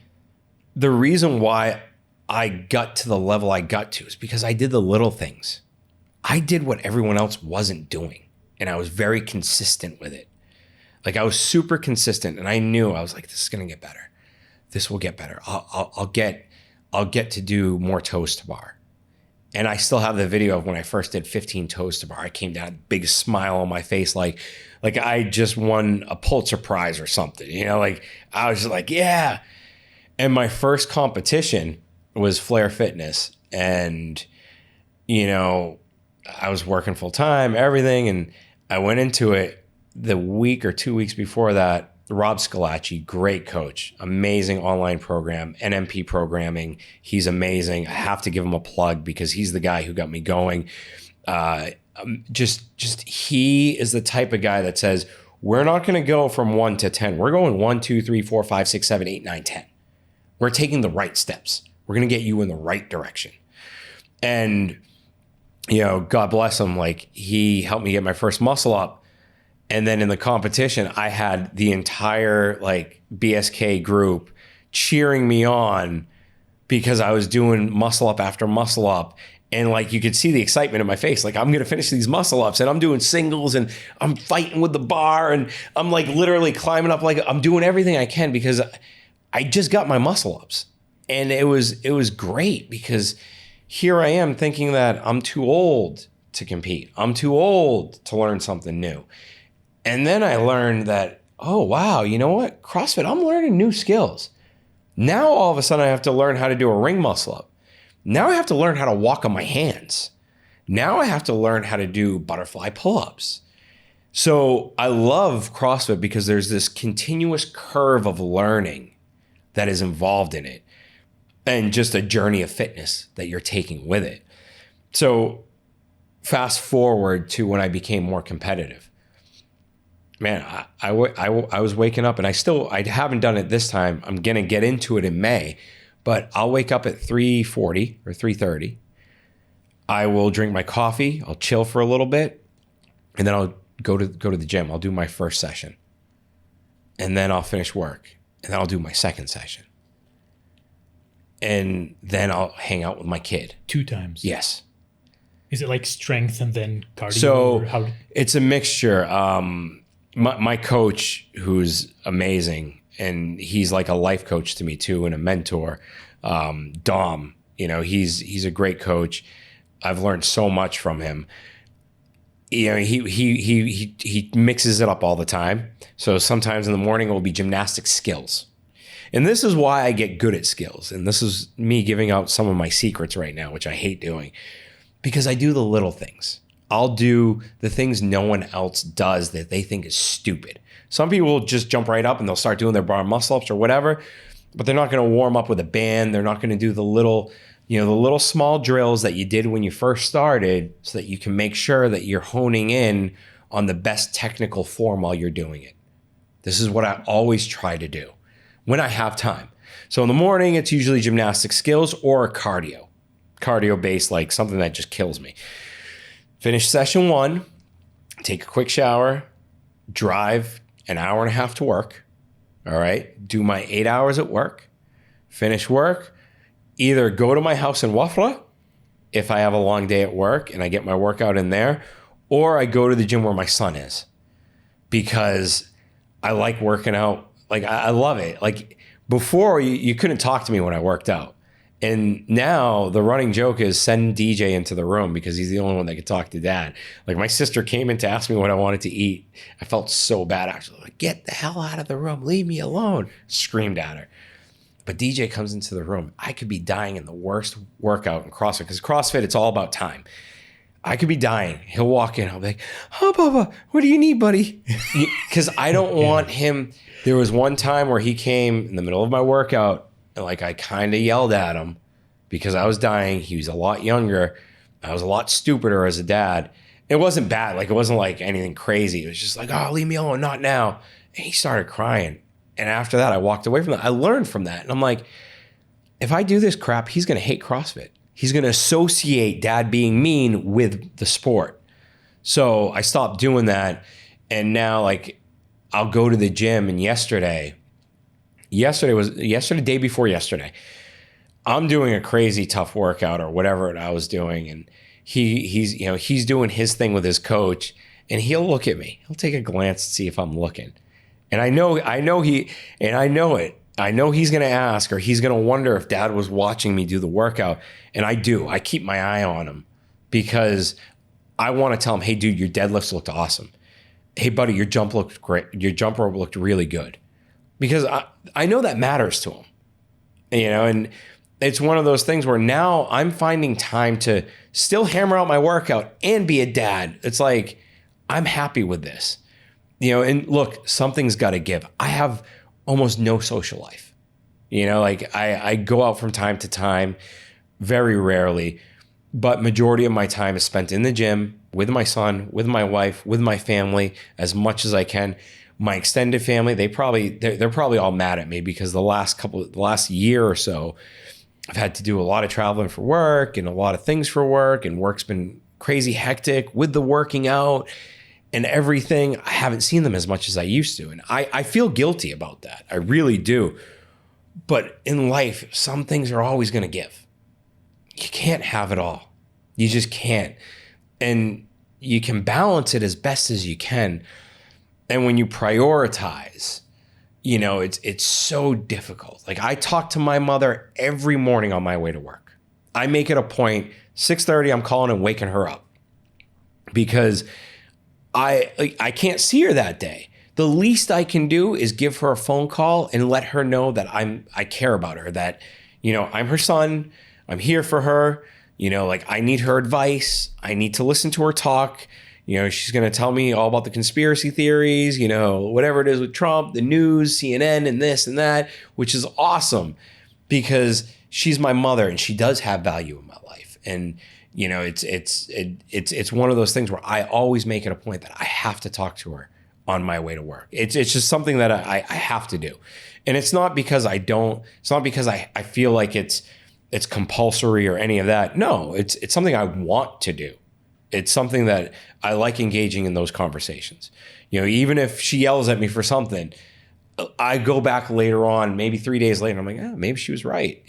the reason why I got to the level I got to is because I did the little things. I did what everyone else wasn't doing. And I was very consistent with it. Like I was super consistent, and I knew, I was like, this is going to get better. This will get better. I'll get to do more toes to bar. And I still have the video of when I first did 15 toes to bar. I came down, big smile on my face, like I just won a Pulitzer Prize or something. You know, like I was just like, yeah. And my first competition was Flare Fitness. And, you know, I was working full time, everything. And I went into it the week or 2 weeks before that. Rob Scalacci, great coach, amazing online program, NMP programming. He's amazing. I have to give him a plug because he's the guy who got me going. Just he is the type of guy that says, we're not going to go from 1 to 10. We're going 1, 2, 3, 4, 5, 6, 7, 8, 9, 10. We're taking the right steps. We're going to get you in the right direction. And, you know, God bless him. Like he helped me get my first muscle up. And then in the competition, I had the entire like BSK group cheering me on because I was doing muscle up after muscle up. And like you could see the excitement in my face. Like I'm going to finish these muscle ups, and I'm doing singles, and I'm fighting with the bar, and I'm like literally climbing up. Like I'm doing everything I can because I just got my muscle ups. And it was great because here I am thinking that I'm too old to compete. I'm too old to learn something new. And then I learned that, oh, wow, you know what? CrossFit, I'm learning new skills. Now, all of a sudden, I have to learn how to do a ring muscle up. Now I have to learn how to walk on my hands. Now I have to learn how to do butterfly pull-ups. So I love CrossFit because there's this continuous curve of learning that is involved in it, and just a journey of fitness that you're taking with it. So fast forward to when I became more competitive. Man, I was waking up, and I haven't done it this time. I'm going to get into it in May, but I'll wake up at 3:40 or 3:30. I will drink my coffee. I'll chill for a little bit, and then I'll go to the gym. I'll do my first session, and then I'll finish work, and then I'll do my second session, and then I'll hang out with my kid. 2 times? Yes. Is it like strength and then cardio? So it's a mixture. My coach, who's amazing, and he's like a life coach to me too, and a mentor, Dom, you know, he's a great coach. I've learned so much from him. You know, he mixes it up all the time. So sometimes in the morning it will be gymnastic skills. And this is why I get good at skills. And this is me giving out some of my secrets right now, which I hate doing, because I do the little things. I'll do the things no one else does that they think is stupid. Some people will just jump right up and they'll start doing their bar muscle ups or whatever, but they're not going to warm up with a band. They're not going to do the little small drills that you did when you first started, so that you can make sure that you're honing in on the best technical form while you're doing it. This is what I always try to do when I have time. So in the morning, it's usually gymnastic skills or cardio based, like something that just kills me. Finish session 1, take a quick shower, drive an hour and a half to work. All right. Do my 8 hours at work, finish work, either go to my house in Wafla if I have a long day at work and I get my workout in there, or I go to the gym where my son is, because I like working out. Like I love it. Like before you couldn't talk to me when I worked out. And now the running joke is send DJ into the room because he's the only one that could talk to dad. Like my sister came in to ask me what I wanted to eat. I felt so bad actually. Like, get the hell out of the room. Leave me alone. Screamed at her. But DJ comes into the room. I could be dying in the worst workout in CrossFit, because CrossFit, it's all about time. I could be dying. He'll walk in. I'll be like, oh, Papa, what do you need, buddy? Because I don't want him. There was one time where he came in the middle of my workout, and like I kind of yelled at him because I was dying. He was a lot younger. I was a lot stupider as a dad. It wasn't bad. Like it wasn't like anything crazy. It was just like, oh, leave me alone, not now. And he started crying. And after that, I walked away from that. I learned from that. And I'm like, if I do this crap, he's going to hate CrossFit. He's going to associate dad being mean with the sport. So I stopped doing that. And now like I'll go to the gym, and yesterday yesterday, day before yesterday. I'm doing a crazy tough workout or whatever I was doing, and he's doing his thing with his coach, and he'll look at me. He'll take a glance and see if I'm looking, and I know it. I know he's going to ask, or he's going to wonder if Dad was watching me do the workout, and I do. I keep my eye on him because I want to tell him, hey, dude, your deadlifts looked awesome. Hey, buddy, your jump looked great. Your jump rope looked really good, because I know that matters to him, and it's one of those things where now I'm finding time to still hammer out my workout and be a dad. It's like, I'm happy with this, and look, something's got to give. I have almost no social life, like I go out from time to time, very rarely, but majority of my time is spent in the gym with my son, with my wife, with my family, as much as I can. My extended family, they're probably all mad at me because the last year or so, I've had to do a lot of traveling for work and a lot of things for work, and work's been crazy hectic with the working out and everything. I haven't seen them as much as I used to. And I feel guilty about that. I really do. But in life, some things are always going to give. You can't have it all. You just can't. And you can balance it as best as you can. And when you prioritize, it's so difficult. Like, I talk to my mother every morning on my way to work. I make it a point, 6:30, I'm calling and waking her up because I can't see her that day. The least I can do is give her a phone call and let her know that I care about her, that, I'm her son, I'm here for her, like, I need her advice. I need to listen to her talk. She's going to tell me all about the conspiracy theories, whatever it is with Trump, the news, CNN, and this and that, which is awesome because she's my mother and she does have value in my life. And, it's one of those things where I always make it a point that I have to talk to her on my way to work. It's just something that I have to do. And it's not because I feel like it's compulsory or any of that. No, it's something I want to do. It's something that I like engaging in those conversations. Even if she yells at me for something, I go back later on, maybe 3 days later, I'm like, maybe she was right.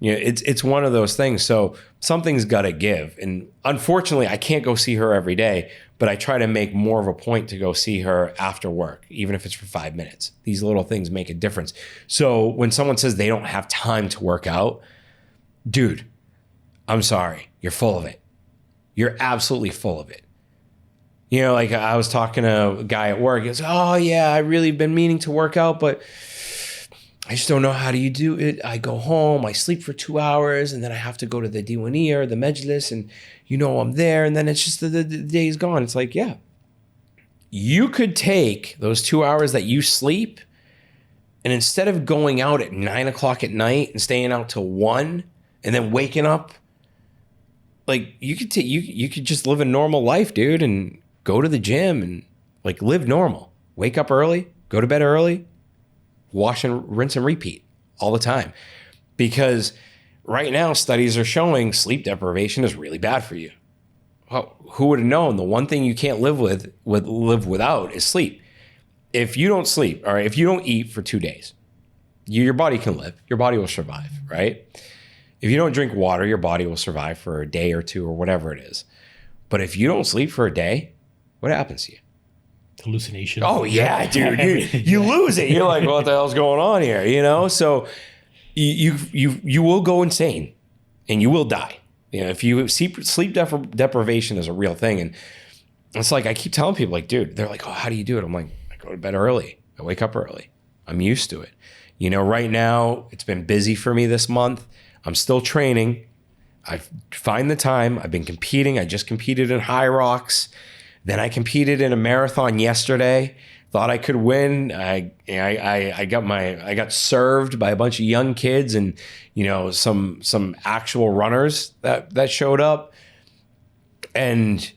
It's one of those things. So something's got to give. And unfortunately, I can't go see her every day, but I try to make more of a point to go see her after work, even if it's for 5 minutes. These little things make a difference. So when someone says they don't have time to work out, dude, I'm sorry, you're full of it. You're absolutely full of it. Like, I was talking to a guy at work. He goes, oh yeah, I really been meaning to work out, but I just don't know how do you do it. I go home, I sleep for 2 hours, and then I have to go to the Diwaniyah or the Majlis, and I'm there, and then it's just the day's gone. It's like, yeah, you could take those 2 hours that you sleep, and instead of going out at 9 o'clock at night and staying out till 1 and then waking up, like, you could just live a normal life, dude, and go to the gym and, like, live normal. Wake up early, go to bed early, wash and rinse and repeat all the time. Because right now, studies are showing sleep deprivation is really bad for you. Well, who would have known? The one thing you can't live without is sleep. If you don't sleep, or if you don't eat for 2 days, your body can live. Your body will survive, right? If you don't drink water, your body will survive for a day or two or whatever it is. But if you don't sleep for a day, what happens to you? Hallucinations. Oh yeah, dude, you lose it. You're like, what the hell's going on here? So you will go insane and you will die. If you sleep deprivation is a real thing. And it's like, I keep telling people, like, dude, they're like, oh, how do you do it? I'm like, I go to bed early. I wake up early. I'm used to it. Right now it's been busy for me this month. I'm still training. I find the time. I've been competing. I just competed in High Rocks. Then I competed in a marathon yesterday. Thought I could win. I got served by a bunch of young kids and some actual runners that showed up. And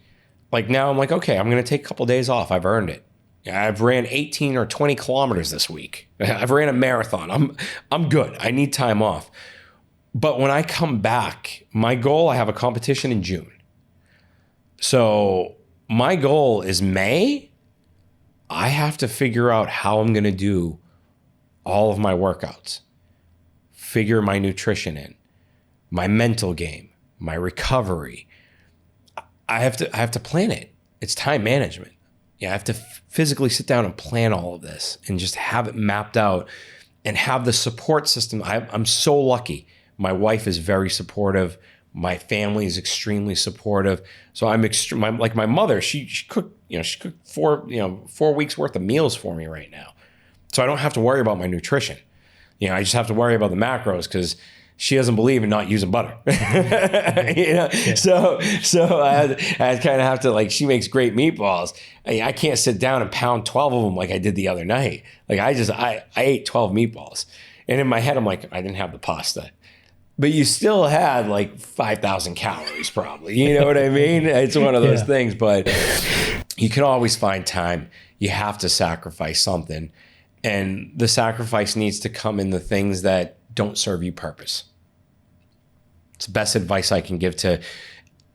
like, now I'm like, okay, I'm gonna take a couple days off. I've earned it. I've ran 18 or 20 kilometers this week. I've ran a marathon. I'm good. I need time off. But when I come back, my goal, I have a competition in June. So my goal is May. I have to figure out how I'm going to do all of my workouts, figure my nutrition in, my mental game, my recovery. I have to plan it. It's time management. Yeah, I have to physically sit down and plan all of this and just have it mapped out and have the support system. I'm so lucky. My wife is very supportive. My family is extremely supportive. So I'm like my mother, she cooked 4 weeks worth of meals for me right now. So I don't have to worry about my nutrition. I just have to worry about the macros because she doesn't believe in not using butter. Yeah. So I kind of have to, like, she makes great meatballs. I can't sit down and pound 12 of them like I did the other night. Like I ate 12 meatballs. And in my head, I'm like, I didn't have the pasta. But you still had like 5,000 calories probably. You know what I mean? It's one of those things, but you can always find time. You have to sacrifice something. And the sacrifice needs to come in the things that don't serve you purpose. It's the best advice I can give to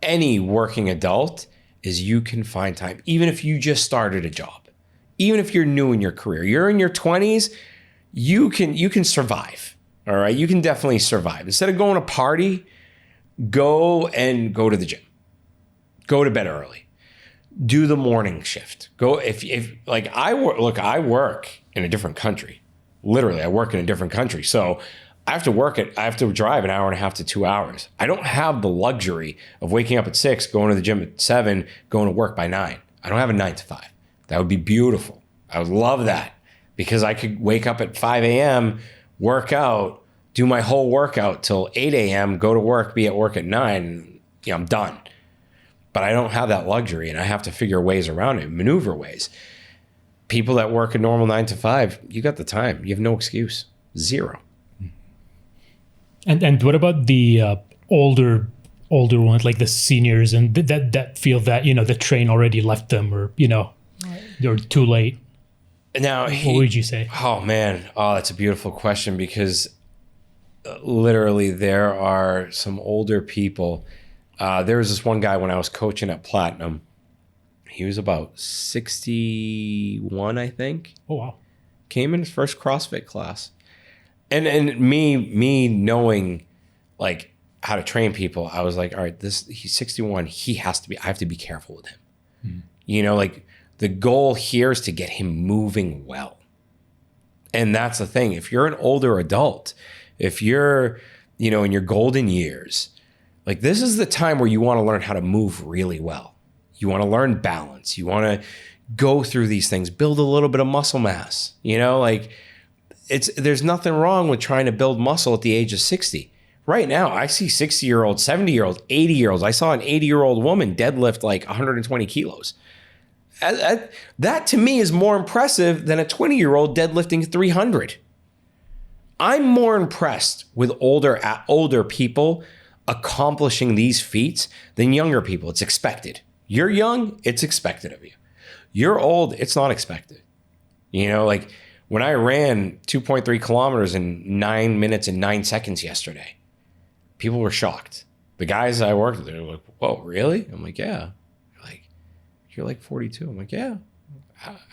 any working adult is you can find time. Even if you just started a job, even if you're new in your career, you're in your 20s, you can survive. All right. You can definitely survive. Instead of going to party, go to the gym. Go to bed early. Do the morning shift. Go if like I work in a different country. Literally, I work in a different country. So I have to drive an hour and a half to 2 hours. I don't have the luxury of waking up at 6, going to the gym at 7, going to work by 9. I don't have a 9 to 5. That would be beautiful. I would love that because I could wake up at 5 a.m., work out, do my whole workout till 8 a.m., go to work, be at work at 9, and I'm done. But I don't have that luxury, and I have to figure ways around it, maneuver ways. People that work a normal 9 to 5, you got the time. You have no excuse. Zero. And what about the older ones, like the seniors, and that feel that the train already left them, or they're too late? Now, what would you say? Oh man, that's a beautiful question because literally there are some older people. There was this one guy when I was coaching at Platinum. He was about 61, I think. Oh wow! Came in his first CrossFit class. And me knowing like how to train people, I was like, all right, he's 61. I have to be careful with him. Like the goal here is to get him moving well. And that's the thing. If you're an older adult, if you're, in your golden years, like this is the time where you want to learn how to move really well. You want to learn balance. You want to go through these things, build a little bit of muscle mass, there's nothing wrong with trying to build muscle at the age of 60. Right now, I see 60-year-olds, 70-year-olds, 80-year-olds. I saw an 80-year-old woman deadlift like 120 kilos. That to me is more impressive than a 20-year-old deadlifting 300. I'm more impressed with older people accomplishing these feats than younger people. It's expected. You're young, it's expected of you. You're old, it's not expected. Like when I ran 2.3 kilometers in 9 minutes and 9 seconds yesterday, people were shocked. The guys I worked with, they were like, whoa, really? I'm like, yeah. You're like 42. I'm like, yeah,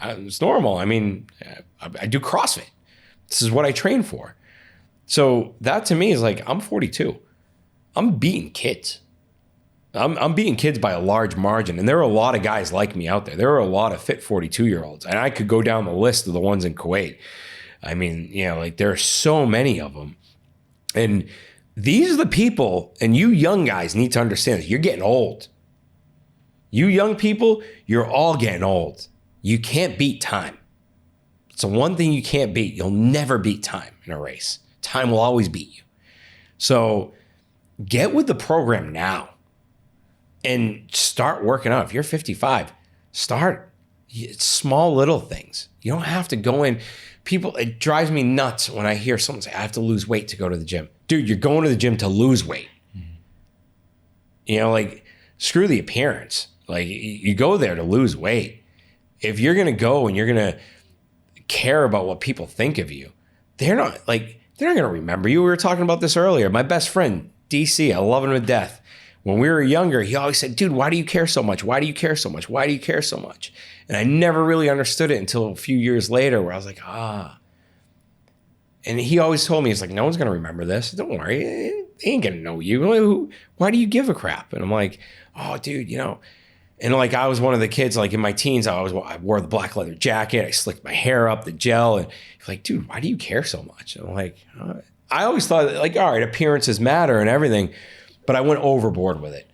it's normal. I mean, I do CrossFit. This is what I train for. So that to me is like, I'm 42. I'm beating kids. I'm beating kids by a large margin. And there are a lot of guys like me out there. There are a lot of fit 42-year-olds. And I could go down the list of the ones in Kuwait. I mean, like there are so many of them. And these are the people, and you young guys need to understand that you're getting old. You young people, you're all getting old. You can't beat time. It's the one thing you can't beat. You'll never beat time in a race. Time will always beat you. So get with the program now and start working out. If you're 55, start small little things. You don't have to go in. It drives me nuts when I hear someone say, I have to lose weight to go to the gym. Dude, you're going to the gym to lose weight. Like screw the appearance. Like you go there to lose weight. If you're going to go and you're going to care about what people think of you, they're not going to remember you. We were talking about this earlier. My best friend, DC, I love him to death. When we were younger, he always said, dude, why do you care so much? Why do you care so much? Why do you care so much? And I never really understood it until a few years later where I was like, And he always told me, he's like, no one's going to remember this. Don't worry. They ain't going to know you. Why do you give a crap? And I'm like, oh, dude, and like I was one of the kids, like in my teens, I wore the black leather jacket. I slicked my hair up, the gel. And he's like, dude, why do you care so much? And I'm like, I always thought that, like, all right, appearances matter and everything, but I went overboard with it.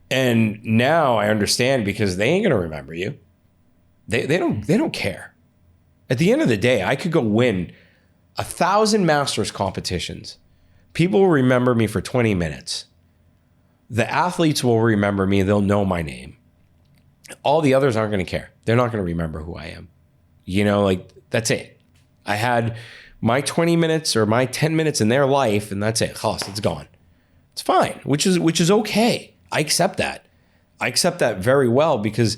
And now I understand, because they ain't going to remember you. They don't care. At the end of the day, I could go win 1,000 masters competitions. People will remember me for 20 minutes. The athletes will remember me. They'll know my name. All the others aren't going to care. They're not going to remember who I am. Like, that's it. I had my 20 minutes or my 10 minutes in their life, and that's it. Khlas, it's gone. It's fine, which is okay. I accept that. I accept that very well, because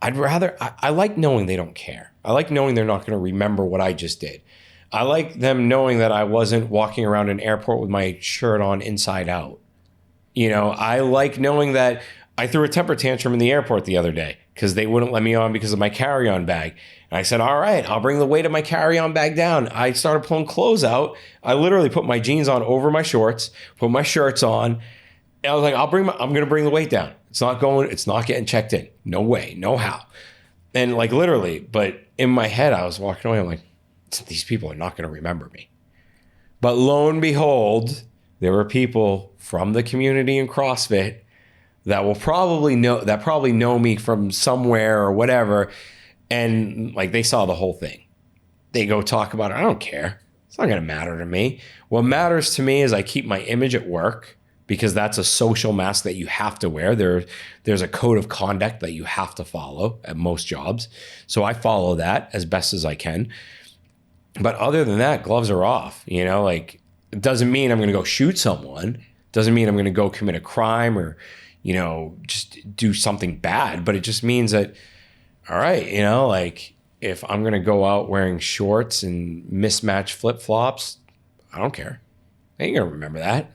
I like knowing they don't care. I like knowing they're not going to remember what I just did. I like them knowing that I wasn't walking around an airport with my shirt on inside out. I like knowing that I threw a temper tantrum in the airport the other day because they wouldn't let me on because of my carry-on bag. And I said, all right, I'll bring the weight of my carry-on bag down. I started pulling clothes out. I literally put my jeans on over my shorts, put my shirts on. And I was like, I'm going to bring the weight down. It's not getting checked in. No way, no how. And like literally, but in my head, I was walking away. I'm like, these people are not going to remember me. But lo and behold, there were people from the community in CrossFit that will probably know me from somewhere or whatever. And like, they saw the whole thing. They go talk about it. I don't care. It's not going to matter to me. What matters to me is I keep my image at work, because that's a social mask that you have to wear. There's a code of conduct that you have to follow at most jobs. So I follow that as best as I can. But other than that, gloves are off. Like, it doesn't mean I'm going to go shoot someone. Doesn't mean I'm going to go commit a crime or, just do something bad. But it just means that, all right, like, if I'm going to go out wearing shorts and mismatched flip-flops, I don't care. I ain't going to remember that.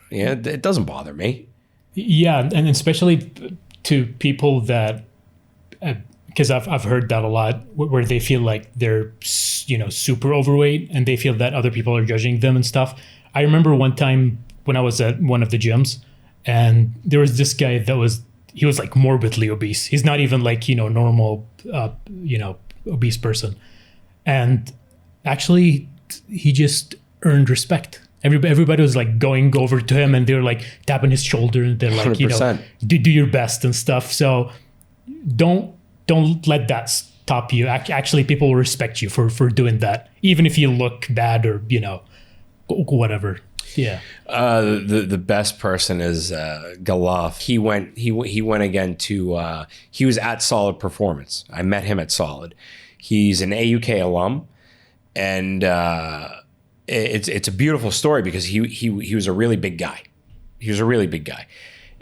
Yeah, it doesn't bother me. Yeah, and especially to people that, because I've heard that a lot, where they feel like they're super overweight and they feel that other people are judging them and stuff. I remember one time when I was at one of the gyms, and there was this guy he was like morbidly obese. He's not even like normal obese person, and actually he just earned respect. Everybody was like going over to him and they're like tapping his shoulder and they're like, 100%. Do your best and stuff. So don't let that stop you. Actually, people will respect you for doing that, even if you look bad or, whatever. Yeah. The best person is Galaf. He went again to, he was at Solid Performance. I met him at Solid. He's an AUK alum, and it's a beautiful story, because he was a really big guy. He was a really big guy.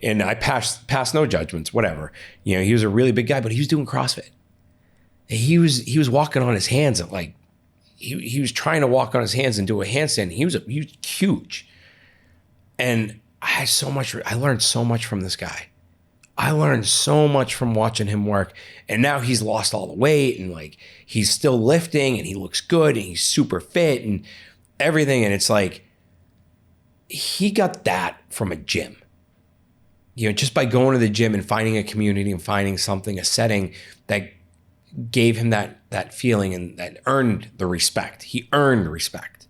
And I passed no judgments, whatever. He was a really big guy, but he was doing CrossFit. He was walking on his hands at like, he was trying to walk on his hands and do a handstand. He was huge. And I learned so much from this guy. I learned so much from watching him work. And now he's lost all the weight, and like, he's still lifting, and he looks good, and he's super fit and everything. And it's like, he got that from a gym. Just by going to the gym and finding a community and finding something, a setting that gave him that feeling and that earned the respect. He earned respect.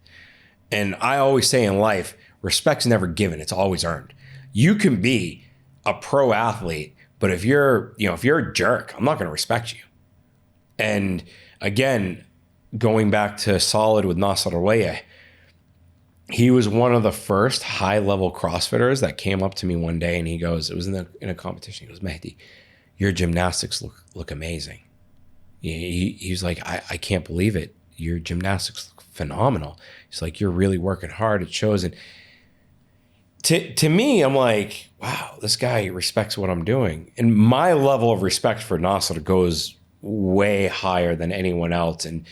And I always say in life, respect's never given, it's always earned. You can be a pro athlete, but if you're a jerk, I'm not going to respect you. And again, going back to Solid with Nasser Rawaya, he was one of the first high-level CrossFitters that came up to me one day, and he goes, it was in a competition, he goes, Mahdi, your gymnastics look amazing. He was like, I can't believe it. Your gymnastics look phenomenal. He's like, you're really working hard. It shows. And to me, I'm like, wow, this guy respects what I'm doing. And my level of respect for Nasser goes way higher than anyone else. And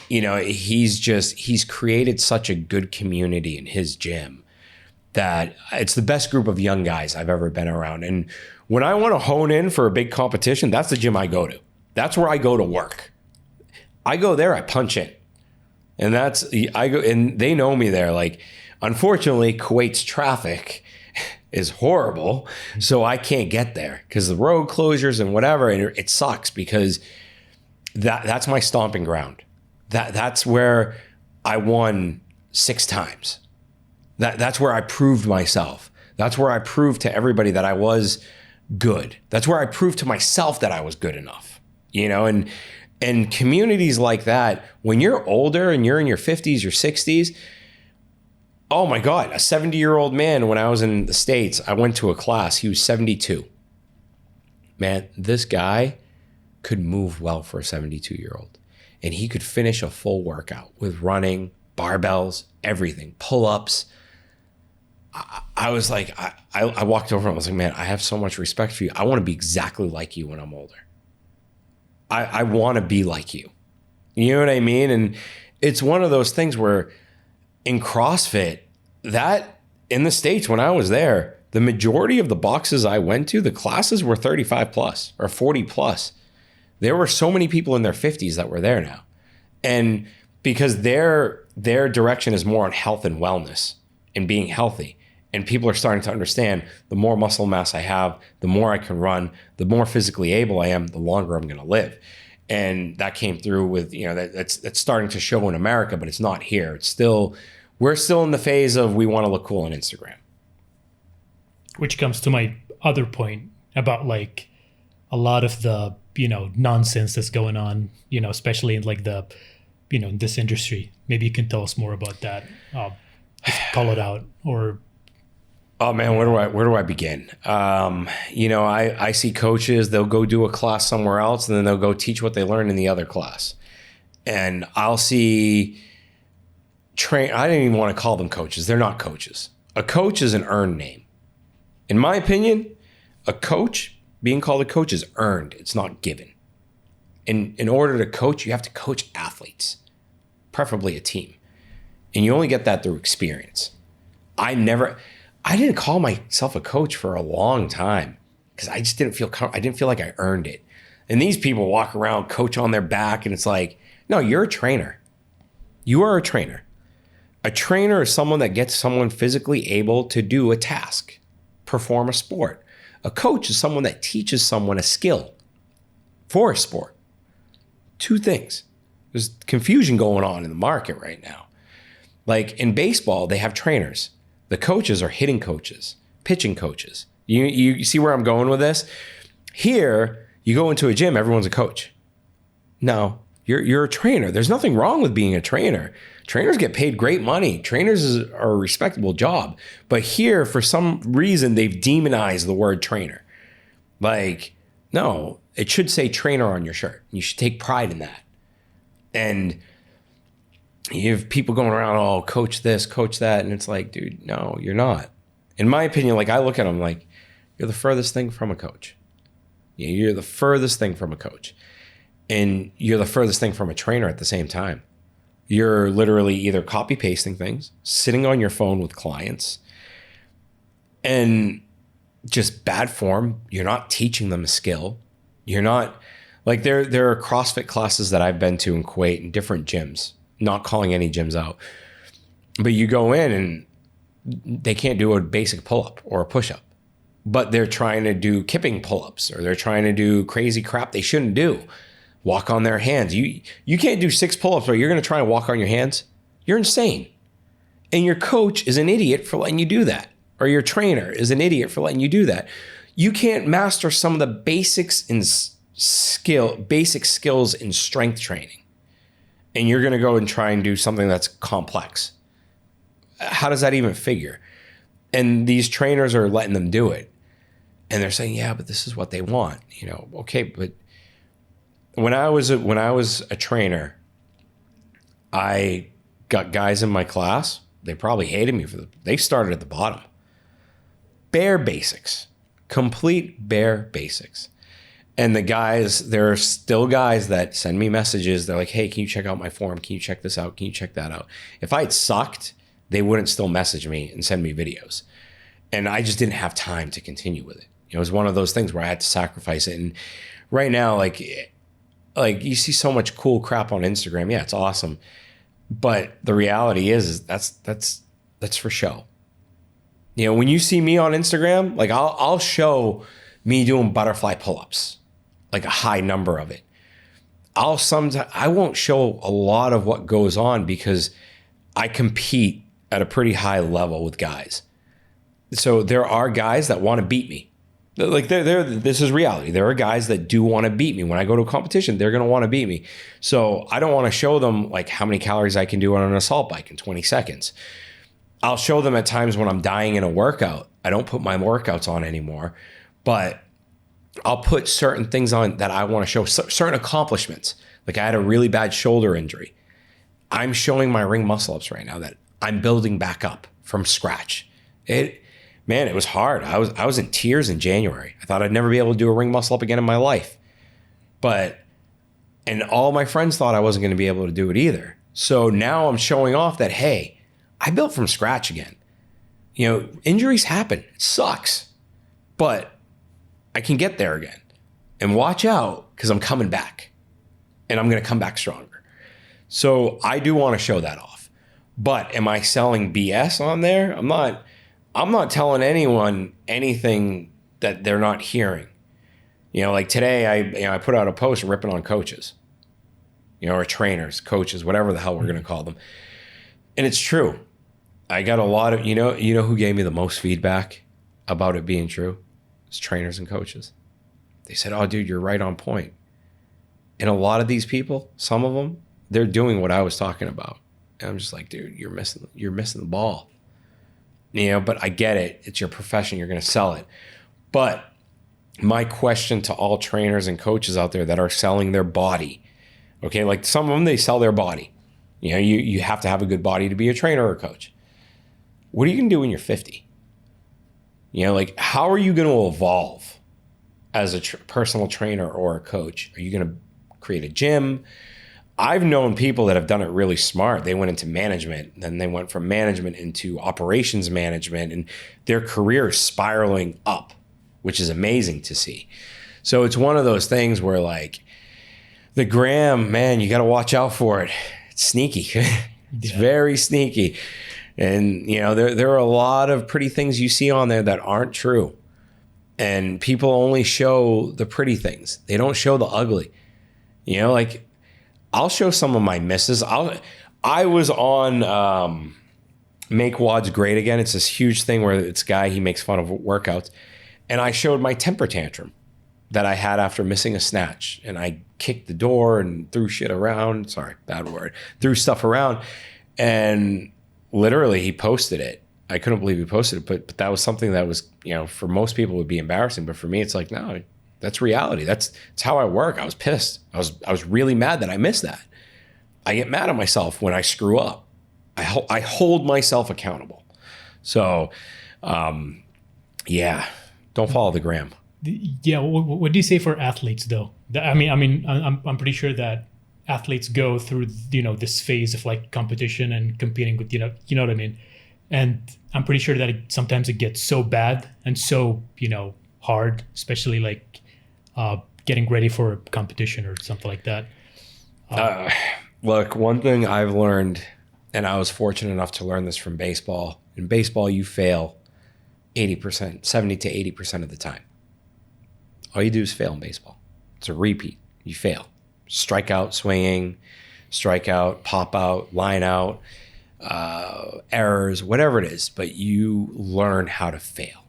he's created such a good community in his gym that it's the best group of young guys I've ever been around. And when I want to hone in for a big competition, that's the gym I go to. That's where I go to work. I go there, I punch in. And I go, and they know me there. Like, unfortunately, Kuwait's traffic is horrible. So I can't get there because the road closures and whatever. And it sucks because that's my stomping ground. That's where I won 6 times. That's where I proved myself. That's where I proved to everybody that I was good. That's where I proved to myself that I was good enough, and communities like that, when you're older and you're in your 50s or 60s, oh my God, a 70-year-old man, when I was in the States, I went to a class, he was 72. Man, this guy could move well for a 72-year-old. And he could finish a full workout with running, barbells, everything, pull-ups. I was like, I walked over and I was like, man, I have so much respect for you. I want to be exactly like you when I'm older. I want to be like you. You know what I mean? And it's one of those things where in CrossFit, that in the States, when I was there, the majority of the boxes I went to, the classes were 35 plus or 40 plus. There were so many people in their 50s that were there now. And because their direction is more on health and wellness and being healthy. And people are starting to understand the more muscle mass I have, the more I can run, the more physically able I am, the longer I'm going to live. And that came through with, that's starting to show in America, but it's not here. We're still in the phase of we want to look cool on Instagram. Which comes to my other point about like a lot of the, nonsense that's going on, especially in like the, in this industry. Maybe you can tell us more about that. Call it out or... Oh man, where do I begin? I see coaches, they'll go do a class somewhere else and then they'll go teach what they learned in the other class. And I'll see I didn't even want to call them coaches. They're not coaches. A coach is an earned name. In my opinion, a coach, being called a coach, is earned. It's not given. In order to coach, you have to coach athletes, preferably a team. And you only get that through experience. I didn't call myself a coach for a long time because I just didn't feel like I earned it. And these people walk around, coach on their back, and it's like, no, you're a trainer. You are a trainer. A trainer is someone that gets someone physically able to do a task, perform a sport. A coach is someone that teaches someone a skill for a sport. 2 things. There's confusion going on in the market right now. Like in baseball, they have trainers. The coaches are hitting coaches, pitching coaches. You see where I'm going with this? Here, you go into a gym, everyone's a coach. No, you're a trainer. There's nothing wrong with being a trainer. Trainers get paid great money. Trainers are a respectable job. But here, for some reason, they've demonized the word trainer. Like, no, it should say trainer on your shirt. You should take pride in that. And you have people going around, oh, coach this, coach that. And it's like, dude, no, you're not. In my opinion, like I look at them like, you're the furthest thing from a coach. You're the furthest thing from a coach. And you're the furthest thing from a trainer at the same time. You're literally either copy pasting things, sitting on your phone with clients, and just bad form. You're not teaching them a skill. You're not, like there are CrossFit classes that I've been to in Kuwait in different gyms, not calling any gyms out. But you go in and they can't do a basic pull-up or a push-up. But they're trying to do kipping pull-ups or they're trying to do crazy crap they shouldn't do. Walk on their hands. You can't do 6 pull-ups or you're going to try and walk on your hands. You're insane. And your coach is an idiot for letting you do that. Or your trainer is an idiot for letting you do that. You can't master some of the basics in basic skills in strength training. And you're going to go and try and do something that's complex. How does that even figure? And these trainers are letting them do it. And they're saying, yeah, but this is what they want. Okay, but when I was a trainer, I got guys in my class. They probably hated me they started at the bottom. Bare basics, complete bare basics. And the guys, there are still guys that send me messages. They're like, hey, can you check out my form? Can you check this out? Can you check that out? If I had sucked, they wouldn't still message me and send me videos. And I just didn't have time to continue with it. It was one of those things where I had to sacrifice it. And right now, like you see so much cool crap on Instagram. Yeah, it's awesome. But the reality is that's for show. You know, when you see me on Instagram, like I'll show me doing butterfly pull-ups, like a high number of it. I won't show a lot of what goes on because I compete at a pretty high level with guys. So there are guys that want to beat me. Like this is reality. There are guys that do want to beat me. When I go to a competition, they're going to want to beat me. So I don't want to show them like how many calories I can do on an assault bike in 20 seconds. I'll show them at times when I'm dying in a workout. I don't put my workouts on anymore, but I'll put certain things on that I want to show, certain accomplishments. Like I had a really bad shoulder injury. I'm showing my ring muscle ups right now that I'm building back up from scratch. Man, it was hard. I was in tears in January. I thought I'd never be able to do a ring muscle up again in my life. And all my friends thought I wasn't going to be able to do it either. So now I'm showing off that, hey, I built from scratch again. You know, injuries happen. It sucks. But I can get there again. And watch out, because I'm coming back. And I'm going to come back stronger. So I do want to show that off. But am I selling BS on there? I'm not telling anyone anything that they're not hearing. You know, like today I put out a post ripping on coaches, you know, or trainers, coaches, whatever the hell we're going to call them. And it's true. I got a lot of, you know who gave me the most feedback about it being true? It's trainers and coaches. They said, oh, dude, you're right on point. And a lot of these people, some of them, they're doing what I was talking about. And I'm just like, dude, you're missing the ball. You know, but I get it. It's your profession. You're going to sell it. But my question to all trainers and coaches out there that are selling their body, okay, like some of them, they sell their body. You know, you have to have a good body to be a trainer or a coach. What are you going to do when you're 50? You know, like how are you going to evolve as a personal trainer or a coach? Are you going to create a gym? I've known people that have done it really smart. They went into management, then they went from management into operations management, and their career is spiraling up, which is amazing to see. So it's one of those things where like the gram, man, you got to watch out for it. It's sneaky. It's very sneaky. And, you know, there are a lot of pretty things you see on there that aren't true. And people only show the pretty things. They don't show the ugly. You know, like I'll show some of my misses. I was on Make WODs Great Again. It's this huge thing where it's a guy, he makes fun of workouts. And I showed my temper tantrum that I had after missing a snatch. And I kicked the door and threw shit around. Sorry, bad word. Threw stuff around. And literally he posted it. I couldn't believe he posted it, but that was something that was, you know, for most people it would be embarrassing. But for me, it's like, no, that's reality. That's how I work. I was pissed. I was really mad that I missed that. I get mad at myself when I screw up. I hold myself accountable. So, yeah, don't follow the gram. Yeah, what do you say for athletes though? I mean, I'm pretty sure that athletes go through, you know, this phase of like competition and competing with, you know what I mean? And I'm pretty sure that sometimes it gets so bad and so, you know, hard, especially like getting ready for a competition or something like that. Look, one thing I've learned, and I was fortunate enough to learn this from baseball. In baseball, you fail 80%, 70 to 80% of the time. All you do is fail in baseball. It's a repeat. You fail. Strikeout, swinging, strikeout, pop out, line out, errors, whatever it is. But you learn how to fail.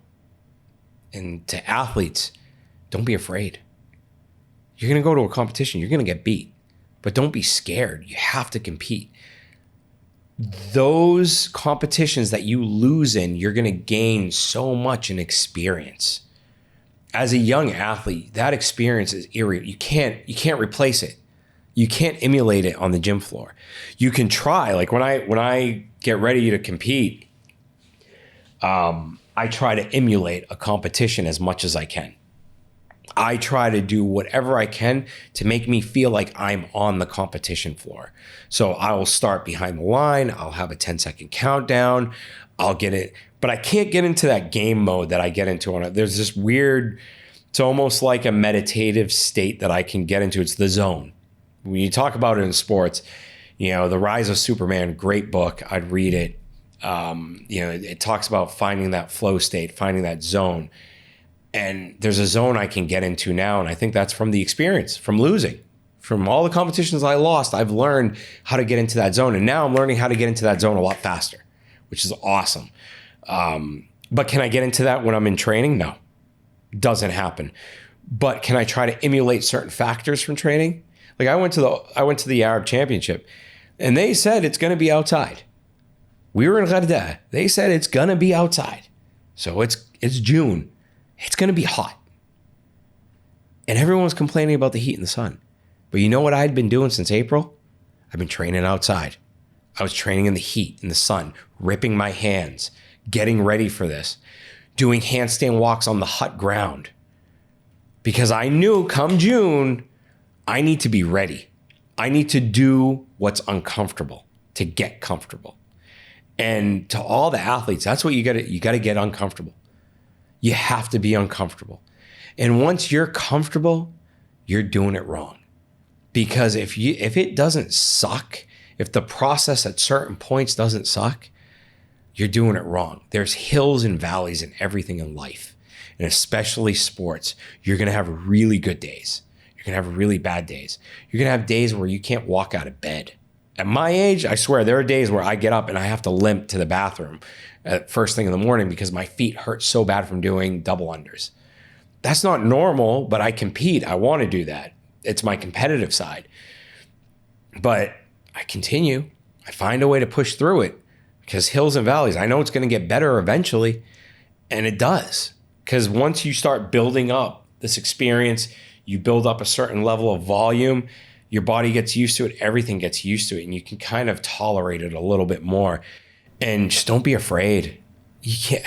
And to athletes, don't be afraid. You're going to go to a competition. You're going to get beat. But don't be scared. You have to compete. Those competitions that you lose in, you're going to gain so much in experience. As a young athlete, that experience is you can't replace it. You can't emulate it on the gym floor. You can try. Like when I get ready to compete, I try to emulate a competition as much as I can. I try to do whatever I can to make me feel like I'm on the competition floor. So I will start behind the line. I'll have a 10-second countdown. I'll get it. But I can't get into that game mode that I get into on it. There's this weird, it's almost like a meditative state that I can get into. It's the zone. When you talk about it in sports, The Rise of Superman, great book. I'd read it. It talks about finding that flow state, finding that zone. And there's a zone I can get into now. And I think that's from the experience, from losing. From all the competitions I lost, I've learned how to get into that zone. And now I'm learning how to get into that zone a lot faster, which is awesome. But can I get into that when I'm in training? No, doesn't happen. But can I try to emulate certain factors from training? Like I went to the Arab Championship and they said it's going to be outside. We were in Gharda. They said it's going to be outside. So it's June. It's going to be hot. And everyone was complaining about the heat and the sun. But you know what I'd been doing since April? I've been training outside. I was training in the heat, in the sun, ripping my hands, getting ready for this, doing handstand walks on the hot ground. Because I knew come June, I need to be ready. I need to do what's uncomfortable to get comfortable. And to all the athletes, that's what you got to get uncomfortable. You have to be uncomfortable. And once you're comfortable, you're doing it wrong. Because if it doesn't suck, if the process at certain points doesn't suck, you're doing it wrong. There's hills and valleys in everything in life, and especially sports. You're going to have really good days. You're going to have really bad days. You're going to have days where you can't walk out of bed. At my age, I swear, there are days where I get up and I have to limp to the bathroom at first thing in the morning because my feet hurt so bad from doing double unders. That's not normal, but I compete. I want to do that. It's my competitive side. But I continue. I find a way to push through it because hills and valleys, I know it's going to get better eventually. And it does. Because once you start building up this experience, you build up a certain level of volume, your body gets used to it, everything gets used to it, and you can kind of tolerate it a little bit more. And just don't be afraid. You can't.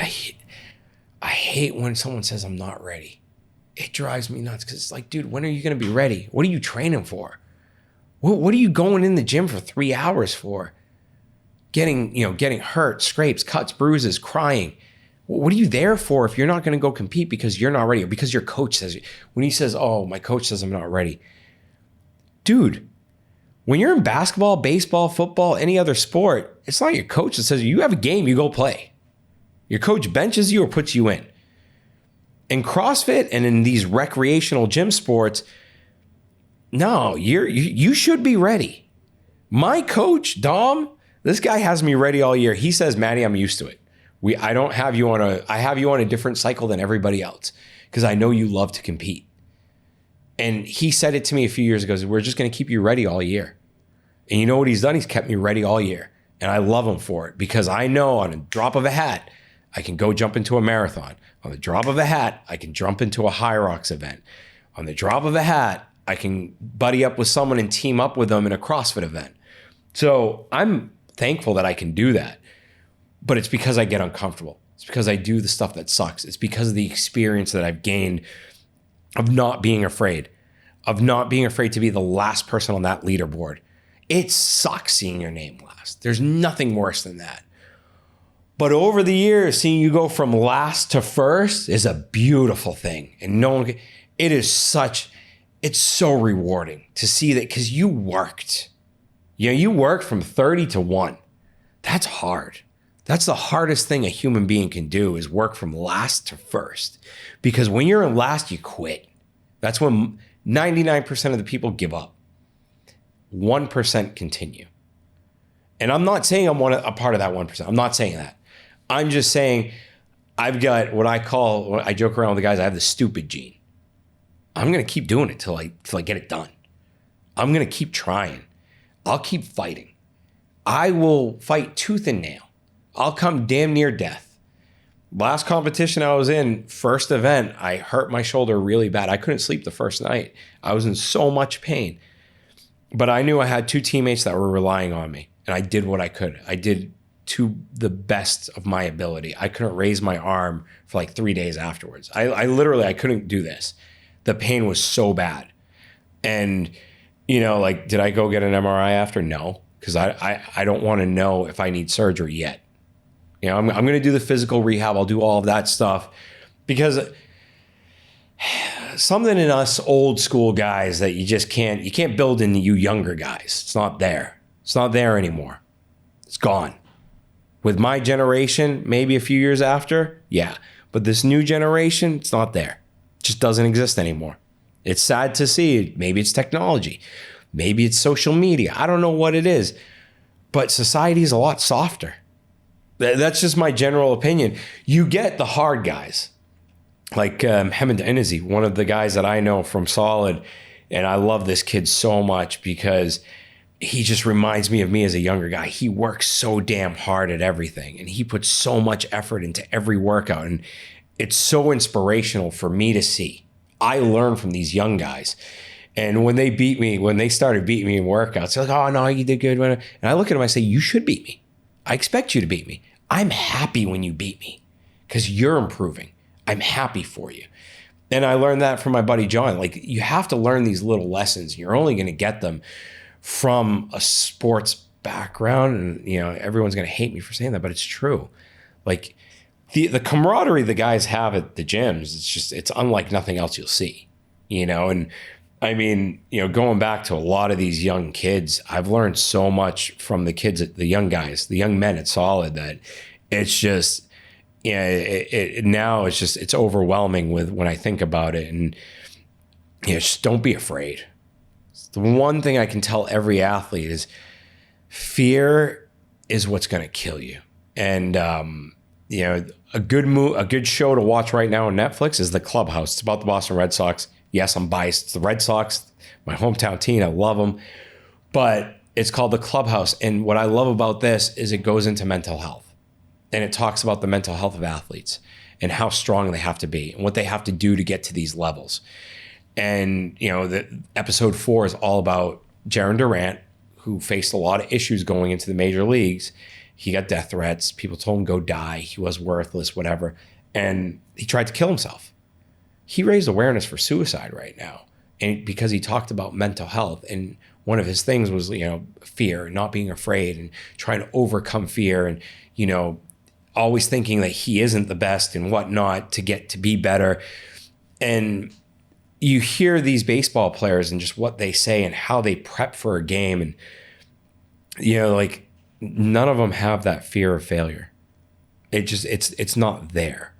I hate when someone says I'm not ready. It drives me nuts because it's like, dude, when are you going to be ready? What are you training for? What are you going in the gym for 3 hours for? Getting hurt, scrapes, cuts, bruises, crying. What are you there for if you're not going to go compete because you're not ready or because your coach says, when he says, oh, my coach says I'm not ready. Dude, when you're in basketball, baseball, football, any other sport, it's not your coach that says you have a game, you go play. Your coach benches you or puts you in. In CrossFit and in these recreational gym sports, no, you should be ready. My coach, Dom, this guy has me ready all year. He says, Mahdi, I'm used to it. I have you on a different cycle than everybody else because I know you love to compete. And he said it to me a few years ago, we're just going to keep you ready all year. And you know what he's done? He's kept me ready all year. And I love him for it because I know on a drop of a hat, I can go jump into a marathon. On the drop of a hat, I can jump into a High Rocks event. On the drop of a hat, I can buddy up with someone and team up with them in a CrossFit event. So I'm thankful that I can do that. But it's because I get uncomfortable. It's because I do the stuff that sucks. It's because of the experience that I've gained of not being afraid to be the last person on that leaderboard. It sucks seeing your name last. There's nothing worse than that. But over the years, seeing you go from last to first is a beautiful thing. And it's so rewarding to see that because you worked. You worked from 30 to 1. That's hard. That's the hardest thing a human being can do is work from last to first. Because when you're in last, you quit. That's when 99% of the people give up. 1% continue. And I'm not saying I'm a part of that 1%. I'm not saying that. I'm just saying I've got what I joke around with the guys, I have the stupid gene. I'm going to keep doing it till I get it done. I'm going to keep trying. I'll keep fighting. I will fight tooth and nail. I'll come damn near death. Last competition I was in, first event, I hurt my shoulder really bad. I couldn't sleep the first night. I was in so much pain. But I knew I had 2 teammates that were relying on me, and I did what I could. I did to the best of my ability. I couldn't raise my arm for like 3 days afterwards. I couldn't do this. The pain was so bad. And, did I go get an MRI after? No, because I don't want to know if I need surgery yet. I'm going to do the physical rehab. I'll do all of that stuff because something in us old school guys that you can't build in you younger guys. It's not there. It's not there anymore. It's gone. With my generation, maybe a few years after, yeah. But this new generation, it's not there. It just doesn't exist anymore. It's sad to see. Maybe it's technology. Maybe it's social media. I don't know what it is. But society is a lot softer. That's just my general opinion. You get the hard guys. Like Mohamed Enizi, one of the guys that I know from Solid. And I love this kid so much because he just reminds me of me as a younger guy. He works so damn hard at everything. And he puts so much effort into every workout. And it's so inspirational for me to see. I learn from these young guys. And when they started beating me in workouts, they're like, oh, no, you did good. And I look at them, I say, you should beat me. I expect you to beat me. I'm happy when you beat me because you're improving. I'm happy for you. And I learned that from my buddy John. Like, you have to learn these little lessons. You're only going to get them from a sports background. And, everyone's going to hate me for saying that, but it's true. Like, the camaraderie the guys have at the gyms, it's unlike nothing else you'll see, and I mean, going back to a lot of these young kids, I've learned so much from the kids, the young guys, the young men at Solid, that it's just, now it's overwhelming with when I think about it. And just don't be afraid. It's the one thing I can tell every athlete is fear is what's going to kill you. And, a good show to watch right now on Netflix is The Clubhouse. It's about the Boston Red Sox. Yes, I'm biased. It's the Red Sox, my hometown team. I love them. But it's called The Clubhouse. And what I love about this is it goes into mental health. And it talks about the mental health of athletes and how strong they have to be and what they have to do to get to these levels. And, the episode 4 is all about Jaron Durant, who faced a lot of issues going into the major leagues. He got death threats. People told him go die. He was worthless, whatever. And he tried to kill himself. He raised awareness for suicide right now. And because he talked about mental health. And one of his things was, fear and not being afraid and trying to overcome fear and, always thinking that he isn't the best and whatnot to get to be better. And you hear these baseball players and just what they say and how they prep for a game. And, none of them have that fear of failure. It's not there.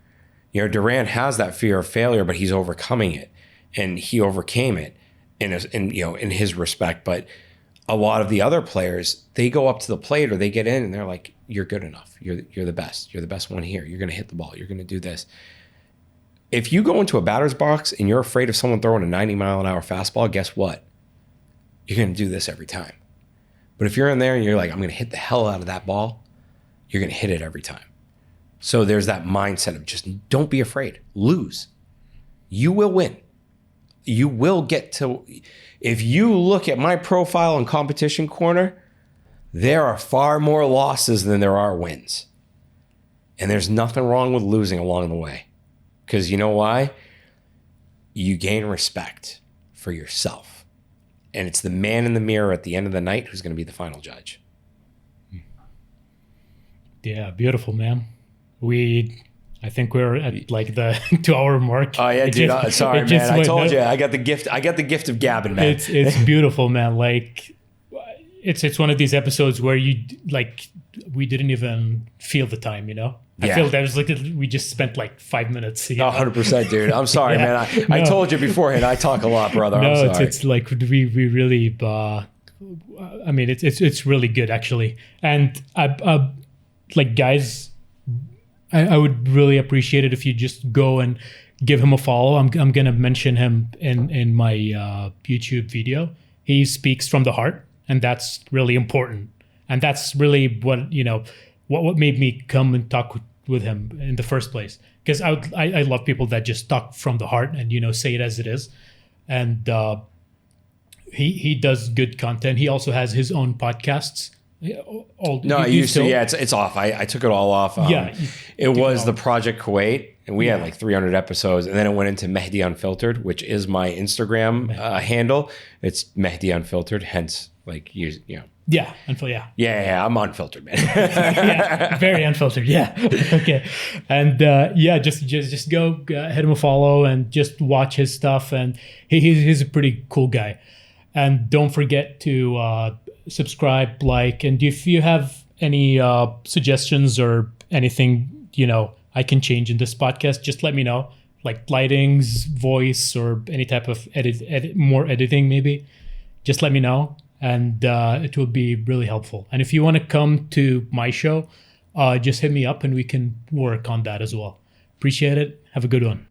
Durant has that fear of failure, but he's overcoming it, and he overcame it in his respect. But a lot of the other players, they go up to the plate or they get in and they're like, "You're good enough. You're the best. You're the best one here. You're going to hit the ball. You're going to do this." If you go into a batter's box and you're afraid of someone throwing a 90-mile-an-hour fastball, guess what? You're going to do this every time. But if you're in there and you're like, I'm going to hit the hell out of that ball, you're going to hit it every time. So there's that mindset of just don't be afraid. Lose. You will win. You will get to... If you look at my profile in Competition Corner, there are far more losses than there are wins. And there's nothing wrong with losing along the way. Because you know why? You gain respect for yourself. And it's the man in the mirror at the end of the night who's going to be the final judge. Yeah, beautiful, man. I think we're at like the 2-hour mark. Oh yeah, dude. Sorry, man. I told you. I got the gift of gabbing, man. It's beautiful, man. Like, it's one of these episodes where we didn't even feel the time, I feel that was like we just spent like 5 minutes. 100%, dude. I'm sorry, man. I told you beforehand. I talk a lot, brother. No, I'm sorry. It's like we really. I mean, it's really good actually, and I like guys. I would really appreciate it if you just go and give him a follow. I'm gonna mention him in my YouTube video. He speaks from the heart, and that's really important. And that's really what what made me come and talk with him in the first place. Because I love people that just talk from the heart and say it as it is. And he does good content. He also has his own podcasts. I used to. Yeah, it's off. I took it all off. It was the Project Kuwait, and we had like 300 episodes, and then it went into Mahdi Unfiltered, which is my Instagram handle. It's Mahdi Unfiltered, hence like you know. Yeah, Yeah, I'm unfiltered, man. Yeah, very unfiltered. Yeah, okay, and just go hit him a follow and just watch his stuff, and he's a pretty cool guy. And don't forget to subscribe, like, and if you have any suggestions or anything, I can change in this podcast, just let me know. Like lightings, voice, or any type of more editing maybe. Just let me know, and it will be really helpful. And if you want to come to my show, just hit me up and we can work on that as well. Appreciate it. Have a good one.